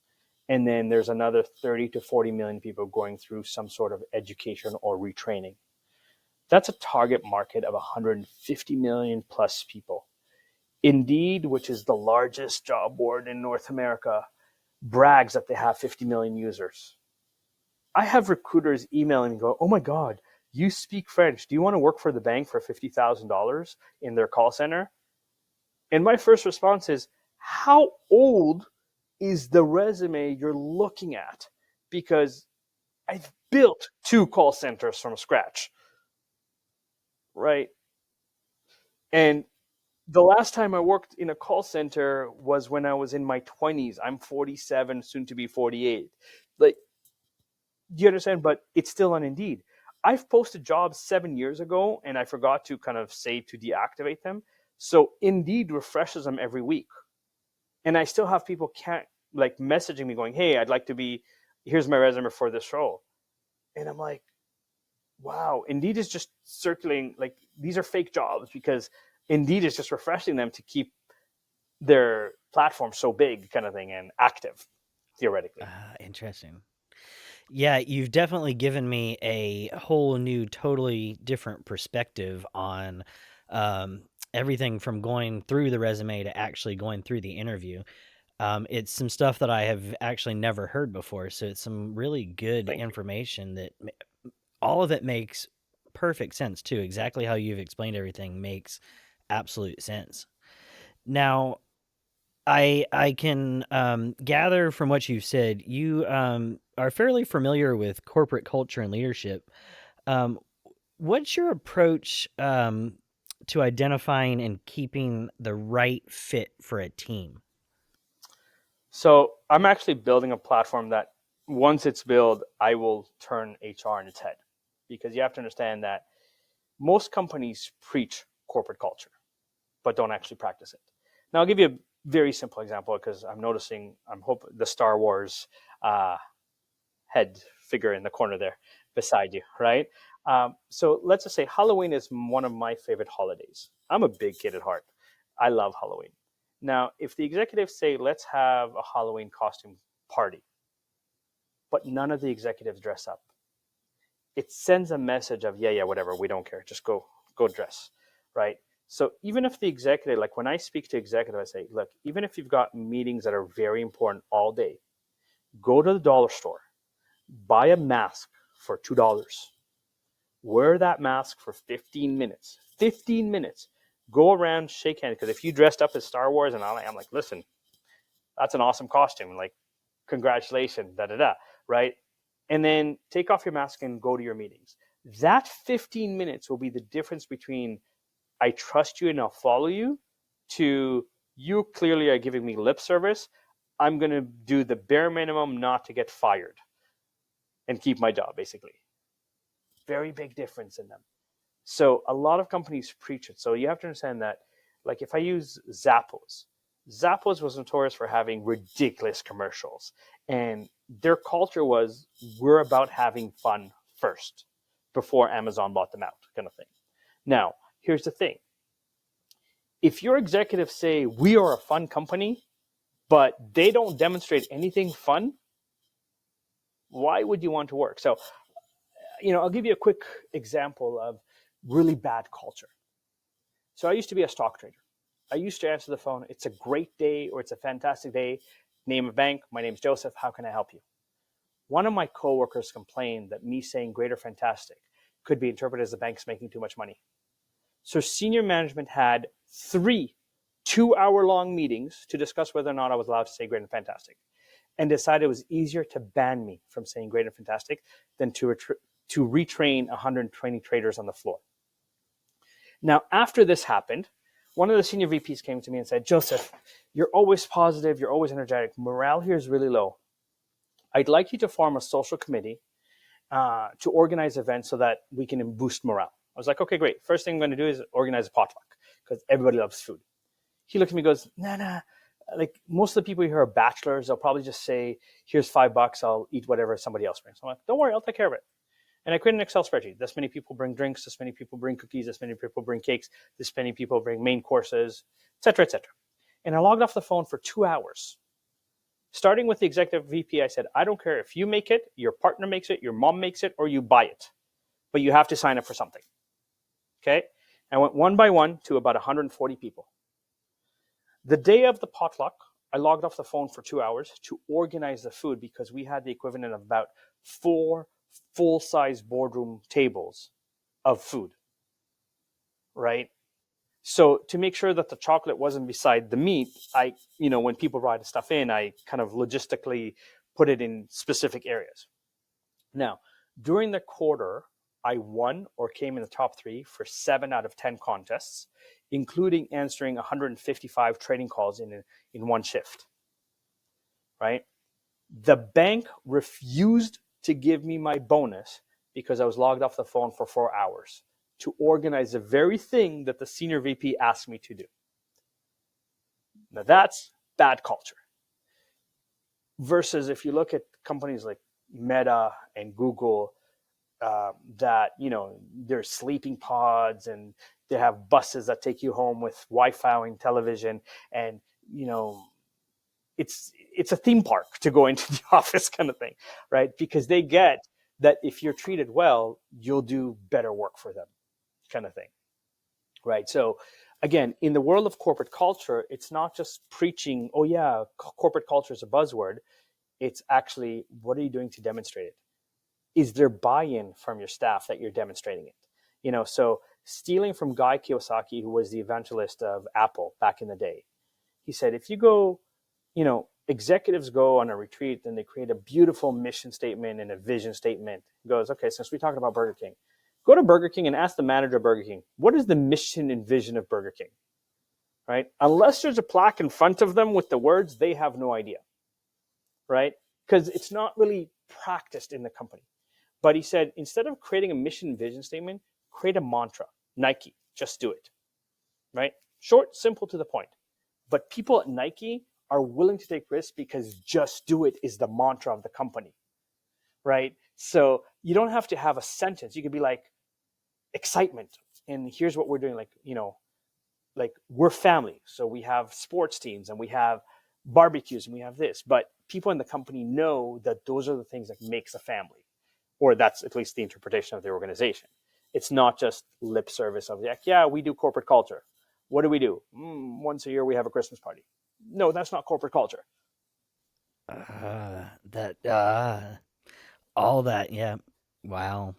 And then there's another 30 to 40 million people going through some sort of education or retraining. That's a target market of 150 million plus people. Indeed, which is the largest job board in North America, brags that they have 50 million users. I have recruiters emailing me go, oh my God, you speak French. Do you want to work for the bank for $50,000 in their call center? And my first response is, how old is the resume you're looking at? Because I've built 2 call centers from scratch, right? And the last time I worked in a call center was when I was in my 20s. I'm 47, soon to be 48. Like, do you understand? But it's still on Indeed. I've posted jobs 7 years ago and I forgot to kind of say to deactivate them. So Indeed refreshes them every week. And I still have people can't like messaging me going, hey, I'd like to be, here's my resume for this role. And I'm like, wow, Indeed is just circulating, like, these are fake jobs because Indeed is just refreshing them to keep their platform so big, kind of thing, and active, theoretically. Interesting. Yeah, you've definitely given me a whole new, totally different perspective on everything from going through the resume to actually going through the interview. It's some stuff that I have actually never heard before, so it's some really good Thank you. information that all of it makes perfect sense too. Exactly how you've explained everything makes absolute sense. Now, I can gather from what you've said, you are fairly familiar with corporate culture and leadership. Um, what's your approach to identifying and keeping the right fit for a team? So I'm actually building a platform that once it's built, I will turn HR on its head, because you have to understand that most companies preach corporate culture, but don't actually practice it. Now, I'll give you a very simple example because I'm noticing, I'm hoping the Star Wars uh, head figure in the corner there beside you, right? So let's just say Halloween is one of my favorite holidays. I'm a big kid at heart. I love Halloween. Now, if the executives say, let's have a Halloween costume party, but none of the executives dress up. It sends a message of, yeah, whatever, we don't care, just go dress, right? So even if the executive, like when I speak to executive, I say, look, even if you've got meetings that are very important all day, go to the dollar store, buy a mask for $2. Wear that mask for 15 minutes. 15 minutes. Go around, shake hands. Because if you dressed up as Star Wars and I'm like, listen, that's an awesome costume. Like, congratulations, right? And then take off your mask and go to your meetings. That 15 minutes will be the difference between I trust you and I'll follow you to you clearly are giving me lip service. I'm going to do the bare minimum not to get fired and keep my job, basically. Very big difference in them. So a lot of companies preach it. So you have to understand that, like if I use Zappos was notorious for having ridiculous commercials. And their culture was, we're about having fun first before Amazon bought them out, kind of thing. Now, here's the thing. If your executives say, we are a fun company, but they don't demonstrate anything fun, why would you want to work? So, I'll give you a quick example of really bad culture. So I used to be a stock trader. I used to answer the phone. It's a great day or it's a fantastic day. Name of bank. My name's Joseph. How can I help you? One of my coworkers complained that me saying great or fantastic could be interpreted as the bank's making too much money. So senior management had 3 2-hour-long meetings to discuss whether or not I was allowed to say great and fantastic, and decided it was easier to ban me from saying great and fantastic than to retrain 120 traders on the floor. Now, after this happened, one of the senior VPs came to me and said, Joseph, you're always positive, you're always energetic. Morale here is really low. I'd like you to form a social committee to organize events so that we can boost morale. I was like, okay, great. First thing I'm going to do is organize a potluck because everybody loves food. He looked at me and goes, nah. Like most of the people here are bachelors. They'll probably just say, here's $5. I'll eat whatever somebody else brings. I'm like, don't worry, I'll take care of it. And I created an Excel spreadsheet. This many people bring drinks. This many people bring cookies. This many people bring cakes. This many people bring main courses, et cetera, et cetera. And I logged off the phone for 2 hours. Starting with the executive VP, I said, I don't care if you make it, your partner makes it, your mom makes it, or you buy it. But you have to sign up for something. Okay? I went one by one to about 140 people. The day of the potluck, I logged off the phone for 2 hours to organize the food because we had the equivalent of about 4 full-size boardroom tables of food, right? So to make sure that the chocolate wasn't beside the meat, when people brought the stuff in, I kind of logistically put it in specific areas. Now, during the quarter, I won or came in the top 3 for 7 out of 10 contests, including answering 155 trading calls in one shift, right? The bank refused to give me my bonus because I was logged off the phone for 4 hours to organize the very thing that the senior VP asked me to do. Now that's bad culture. Versus if you look at companies like Meta and Google, that, there's sleeping pods and they have buses that take you home with Wi-Fi and television, and, it's a theme park to go into the office kind of thing, right? Because they get that if you're treated well, you'll do better work for them kind of thing, right? So again, in the world of corporate culture, it's not just preaching, oh yeah, corporate culture is a buzzword. It's actually, what are you doing to demonstrate it? Is there buy-in from your staff that you're demonstrating it? So stealing from Guy Kiyosaki, who was the evangelist of Apple back in the day, he said, if you go, executives go on a retreat and they create a beautiful mission statement and a vision statement. He goes, okay, since we're talking about Burger King, go to Burger King and ask the manager of Burger King, what is the mission and vision of Burger King, right? Unless there's a plaque in front of them with the words, they have no idea, right? Because it's not really practiced in the company. But he said, instead of creating a mission and vision statement, create a mantra. Nike, just do it, right? Short, simple, to the point. But people at Nike are willing to take risks because just do it is the mantra of the company, right? So you don't have to have a sentence. You could be like, excitement. And here's what we're doing. Like, like we're family. So we have sports teams and we have barbecues and we have this, but people in the company know that those are the things that makes a family, or that's at least the interpretation of the organization. It's not just lip service of like, yeah, we do corporate culture. What do we do? Once a year we have a Christmas party. No, that's not corporate culture. That all that, yeah. Wow.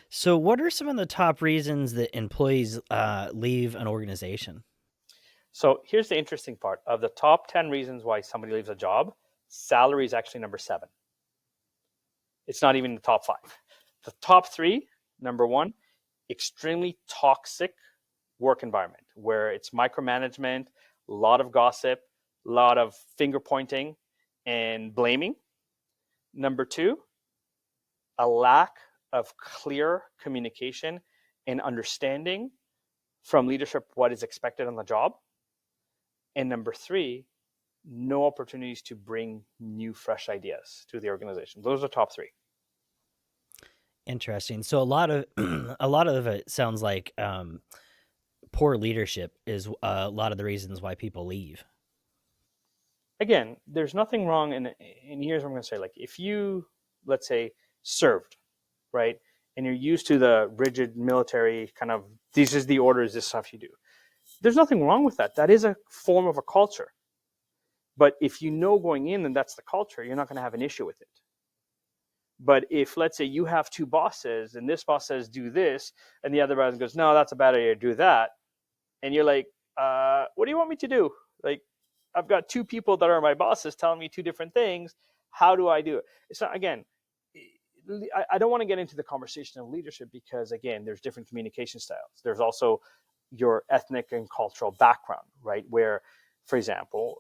So, what are some of the top reasons that employees leave an organization? So here's the interesting part. Of the top 10 reasons why somebody leaves a job, salary is actually number 7. It's not even the top 5. The top 3, number 1, extremely toxic work environment where it's micromanagement, a lot of gossip, a lot of finger pointing and blaming. Number 2, a lack of clear communication and understanding from leadership what is expected on the job. And number 3, no opportunities to bring new, fresh ideas to the organization. Those are the top 3. Interesting. So, a lot of a lot of it sounds like poor leadership is a lot of the reasons why people leave. Again, there's nothing wrong, and here's what I'm going to say. Like, if you, let's say, served, right, and you're used to the rigid military kind of, this is the orders, this stuff you do. There's nothing wrong with that. That is a form of a culture. But if you know going in and that's the culture, you're not going to have an issue with it. But if, let's say, you have 2 bosses and this boss says do this and the other boss goes, no, that's a bad idea, do that. And you're like, what do you want me to do? Like, I've got 2 people that are my bosses telling me 2 different things. How do I do it? It's not, again, I don't want to get into the conversation of leadership because, again, there's different communication styles. There's also your ethnic and cultural background, right? Where, for example,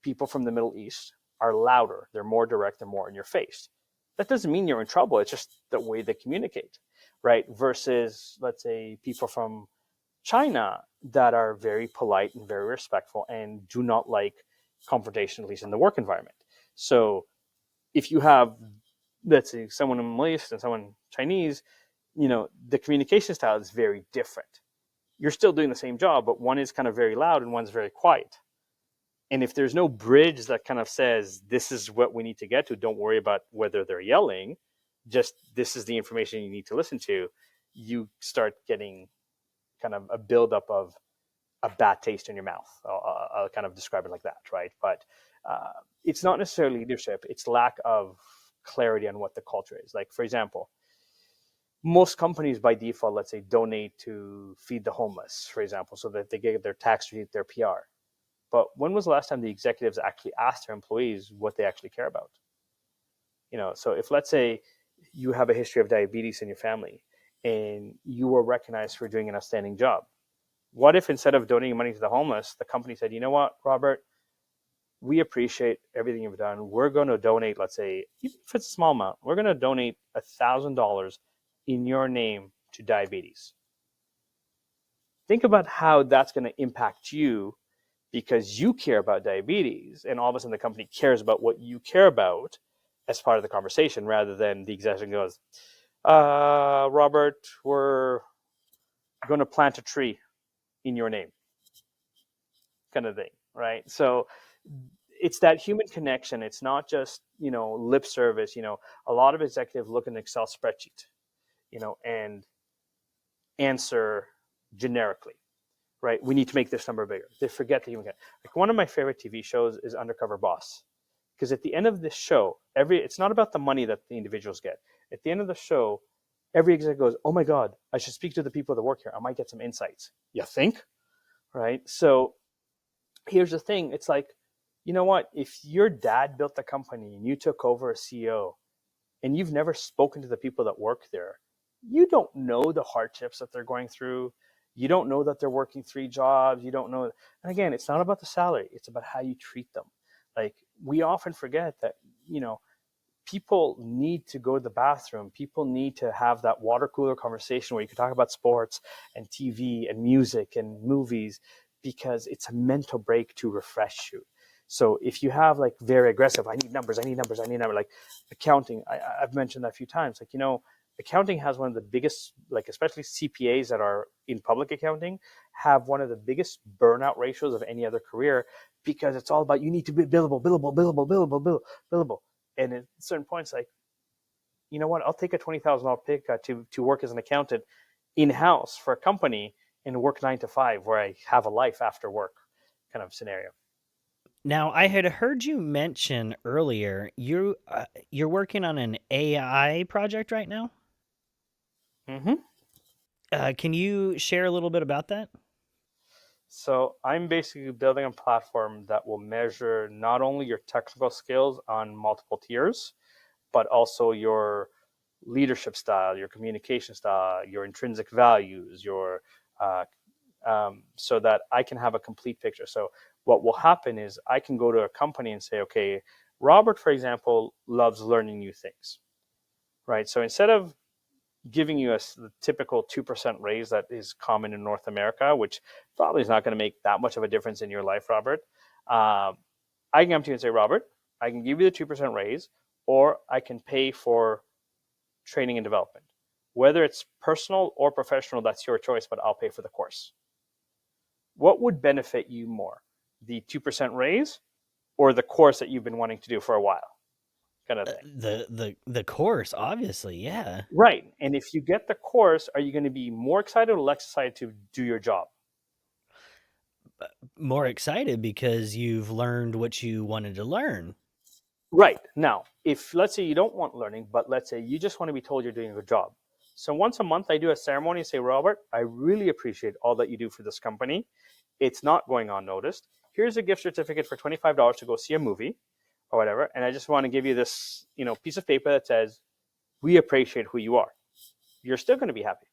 people from the Middle East are louder. They're more direct. They're more in your face. That doesn't mean you're in trouble. It's just the way they communicate, right? Versus, let's say, people from China that are very polite and very respectful and do not like confrontation, at least in the work environment. So if you have, let's say, someone in Middle East and someone Chinese, the communication style is very different. You're still doing the same job, but one is kind of very loud and one's very quiet. And if there's no bridge that kind of says, this is what we need to get to, don't worry about whether they're yelling, just this is the information you need to listen to, you start getting kind of a buildup of a bad taste in your mouth. I'll kind of describe it like that, right? But it's not necessarily leadership. It's lack of clarity on what the culture is. Like, for example, most companies by default, let's say, donate to feed the homeless, for example, so that they get their tax receipt, their PR. But when was the last time the executives actually asked their employees what they actually care about? So if, let's say, you have a history of diabetes in your family and you were recognized for doing an outstanding job, what if instead of donating money to the homeless, the company said, you know what, Robert, we appreciate everything you've done. We're going to donate, let's say, even if it's a small amount, we're going to donate $1,000 in your name to diabetes. Think about how that's going to impact you because you care about diabetes, and all of a sudden the company cares about what you care about as part of the conversation, rather than the executive goes, Robert, we're going to plant a tree in your name, kind of thing, right? So it's that human connection. It's not just, lip service. A lot of executives look at an Excel spreadsheet, and answer generically. Right, we need to make this number bigger. They forget the human connection. Like, one of my favorite TV shows is Undercover Boss, because at the end of this show, it's not about the money that the individuals get. At the end of the show, every executive goes, "Oh my God, I should speak to the people that work here. I might get some insights." You think, right? So here's the thing: it's like, you know what? If your dad built the company and you took over as CEO, and you've never spoken to the people that work there, you don't know the hardships that they're going through. You don't know that they're working 3 jobs. You don't know. And again, it's not about the salary. It's about how you treat them. Like, we often forget that, people need to go to the bathroom. People need to have that water cooler conversation where you can talk about sports and TV and music and movies, because it's a mental break to refresh you. So if you have, like, very aggressive, I need numbers, like accounting, I've mentioned that a few times, accounting has one of the biggest, like, especially CPAs that are in public accounting, have one of the biggest burnout ratios of any other career, because it's all about, you need to be billable, billable, billable, billable, billable. And at certain points, like, you know what, I'll take a $20,000 pay cut to work as an accountant in-house for a company and work 9 to 5 where I have a life after work kind of scenario. Now, I had heard you mention earlier you're working on an AI project right now. Mm-hmm. Can you share a little bit about that? So I'm basically building a platform that will measure not only your technical skills on multiple tiers, but also your leadership style, your communication style, your intrinsic values, your uh, so that I can have a complete picture. So what will happen is I can go to a company and say, okay, Robert, for example, loves learning new things, right? So instead of giving you the typical 2% raise that is common in North America, which probably is not going to make that much of a difference in your life, Robert, I can come to you and say, Robert, I can give you the 2% raise, or I can pay for training and development. Whether it's personal or professional, that's your choice, but I'll pay for the course. What would benefit you more, the 2% raise or the course that you've been wanting to do for a while, kind of thing? The course, obviously, yeah. Right. And if you get the course, are you going to be more excited or less excited to do your job? More excited because you've learned what you wanted to learn. Right. Now, if let's say you don't want learning, but let's say you just want to be told you're doing a good job. So once a month, I do a ceremony and say, Robert, I really appreciate all that you do for this company. It's not going unnoticed. Here's a gift certificate for $25 to go see a movie or whatever. And I just want to give you this, piece of paper that says, we appreciate who you are. You're still going to be happy.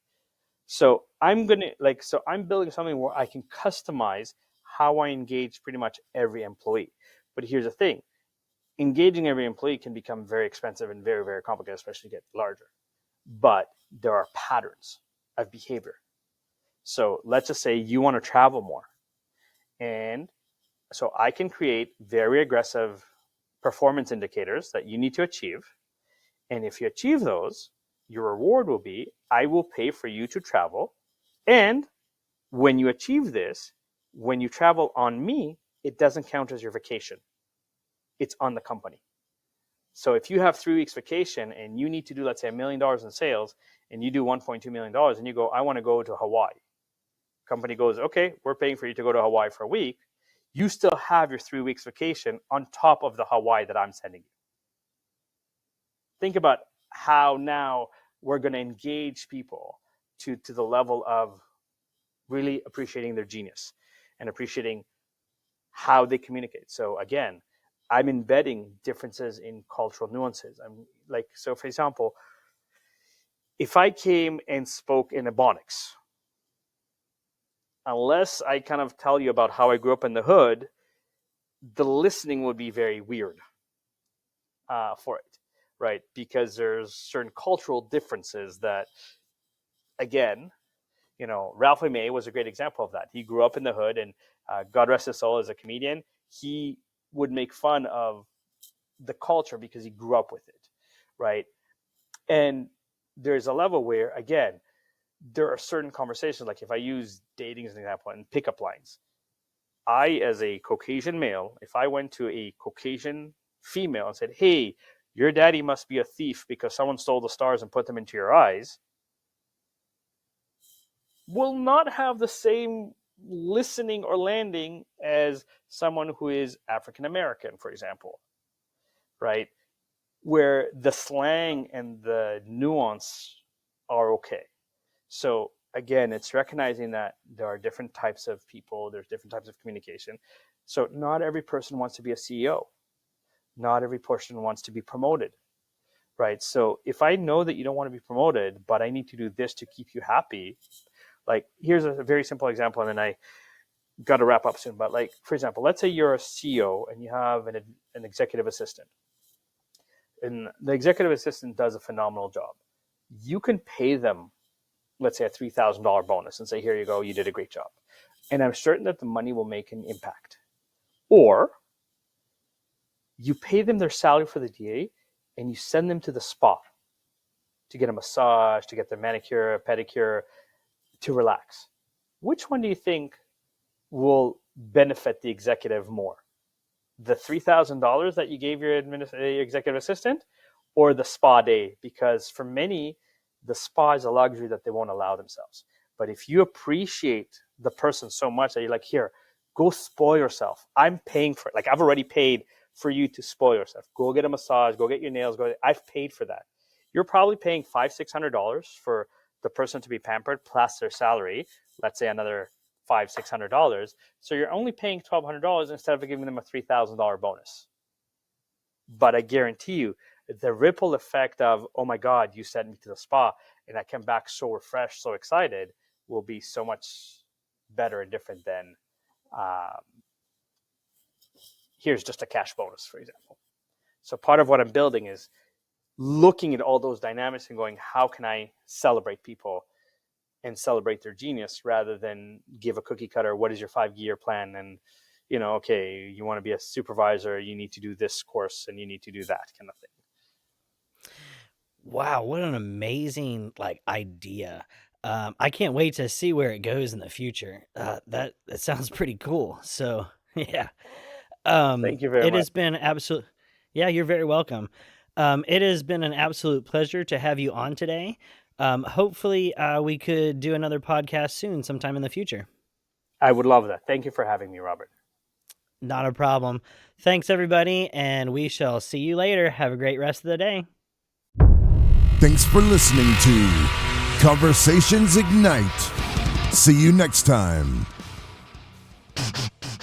So I'm building something where I can customize how I engage pretty much every employee. But here's the thing. Engaging every employee can become very expensive and very, very complicated, especially get larger. But there are patterns of behavior. So let's just say you want to travel more. And so I can create very aggressive performance indicators that you need to achieve. And if you achieve those, your reward will be, I will pay for you to travel. And when you achieve this, when you travel on me, it doesn't count as your vacation. It's on the company. So if you have 3 weeks vacation and you need to do, let's say, $1 million in sales, and you do $1.2 million, and you go, I want to go to Hawaii. Company goes, okay, we're paying for you to go to Hawaii for a week. You still have your 3 weeks vacation on top of the Hawaii that I'm sending you. Think about how now we're going to engage people to the level of really appreciating their genius and appreciating how they communicate. So again, I'm embedding differences in cultural nuances. So for example, if I came and spoke in Ebonics, unless I kind of tell you about how I grew up in the hood, the listening would be very weird for it, right? Because there's certain cultural differences that, again, Ralph May was a great example of that. He grew up in the hood, and God rest his soul, as a comedian, he would make fun of the culture because he grew up with it, right? And there's a level where, again, there are certain conversations, like if I use dating as an example and pickup lines, I, as a Caucasian male, if I went to a Caucasian female and said, hey, your daddy must be a thief because someone stole the stars and put them into your eyes, will not have the same listening or landing as someone who is African American, for example, right? Where the slang and the nuance are okay. So again, it's recognizing that there are different types of people, there's different types of communication. So not every person wants to be a CEO. Not every person wants to be promoted, right? So if I know that you don't want to be promoted, but I need to do this to keep you happy, like here's a very simple example, and then I got to wrap up soon. But like, for example, let's say you're a CEO and you have an executive assistant, and the executive assistant does a phenomenal job. You can pay them, let's say, a $3,000 bonus and say, here you go, you did a great job. And I'm certain that the money will make an impact. Or you pay them their salary for the day and you send them to the spa to get a massage, to get their manicure, pedicure, to relax. which one do you think will benefit the executive more? The $3,000 that you gave your executive assistant, or the spa day? Because for many, the spa is a luxury that they won't allow themselves. But if you appreciate the person so much that you're like, here, go spoil yourself. I'm paying for it. Like, I've already paid for you to spoil yourself. Go get a massage, go get your nails, I've paid for that. You're probably paying $500-$600 for the person to be pampered plus their salary, let's say another $500-$600. So you're only paying $1,200 instead of giving them a $3,000 bonus. But I guarantee you, the ripple effect of, oh my God, you sent me to the spa and I came back so refreshed, so excited, will be so much better and different than here's just a cash bonus, for example. So part of what I'm building is looking at all those dynamics and going, how can I celebrate people and celebrate their genius rather than give a cookie cutter, what is your 5-year plan? And, okay, you want to be a supervisor, you need to do this course and you need to do that kind of thing. Wow, what an amazing idea. I can't wait to see where it goes in the future. That sounds pretty cool. So yeah. Thank you very It much. has been absolute. Yeah, you're very welcome. It has been an absolute pleasure to have you on today. Hopefully, we could do another podcast soon, sometime in the future. I would love that. Thank you for having me, Robert. Not a problem. Thanks, everybody, and we shall see you later. Have a great rest of the day. Thanks for listening to Conversations Ignite. See you next time.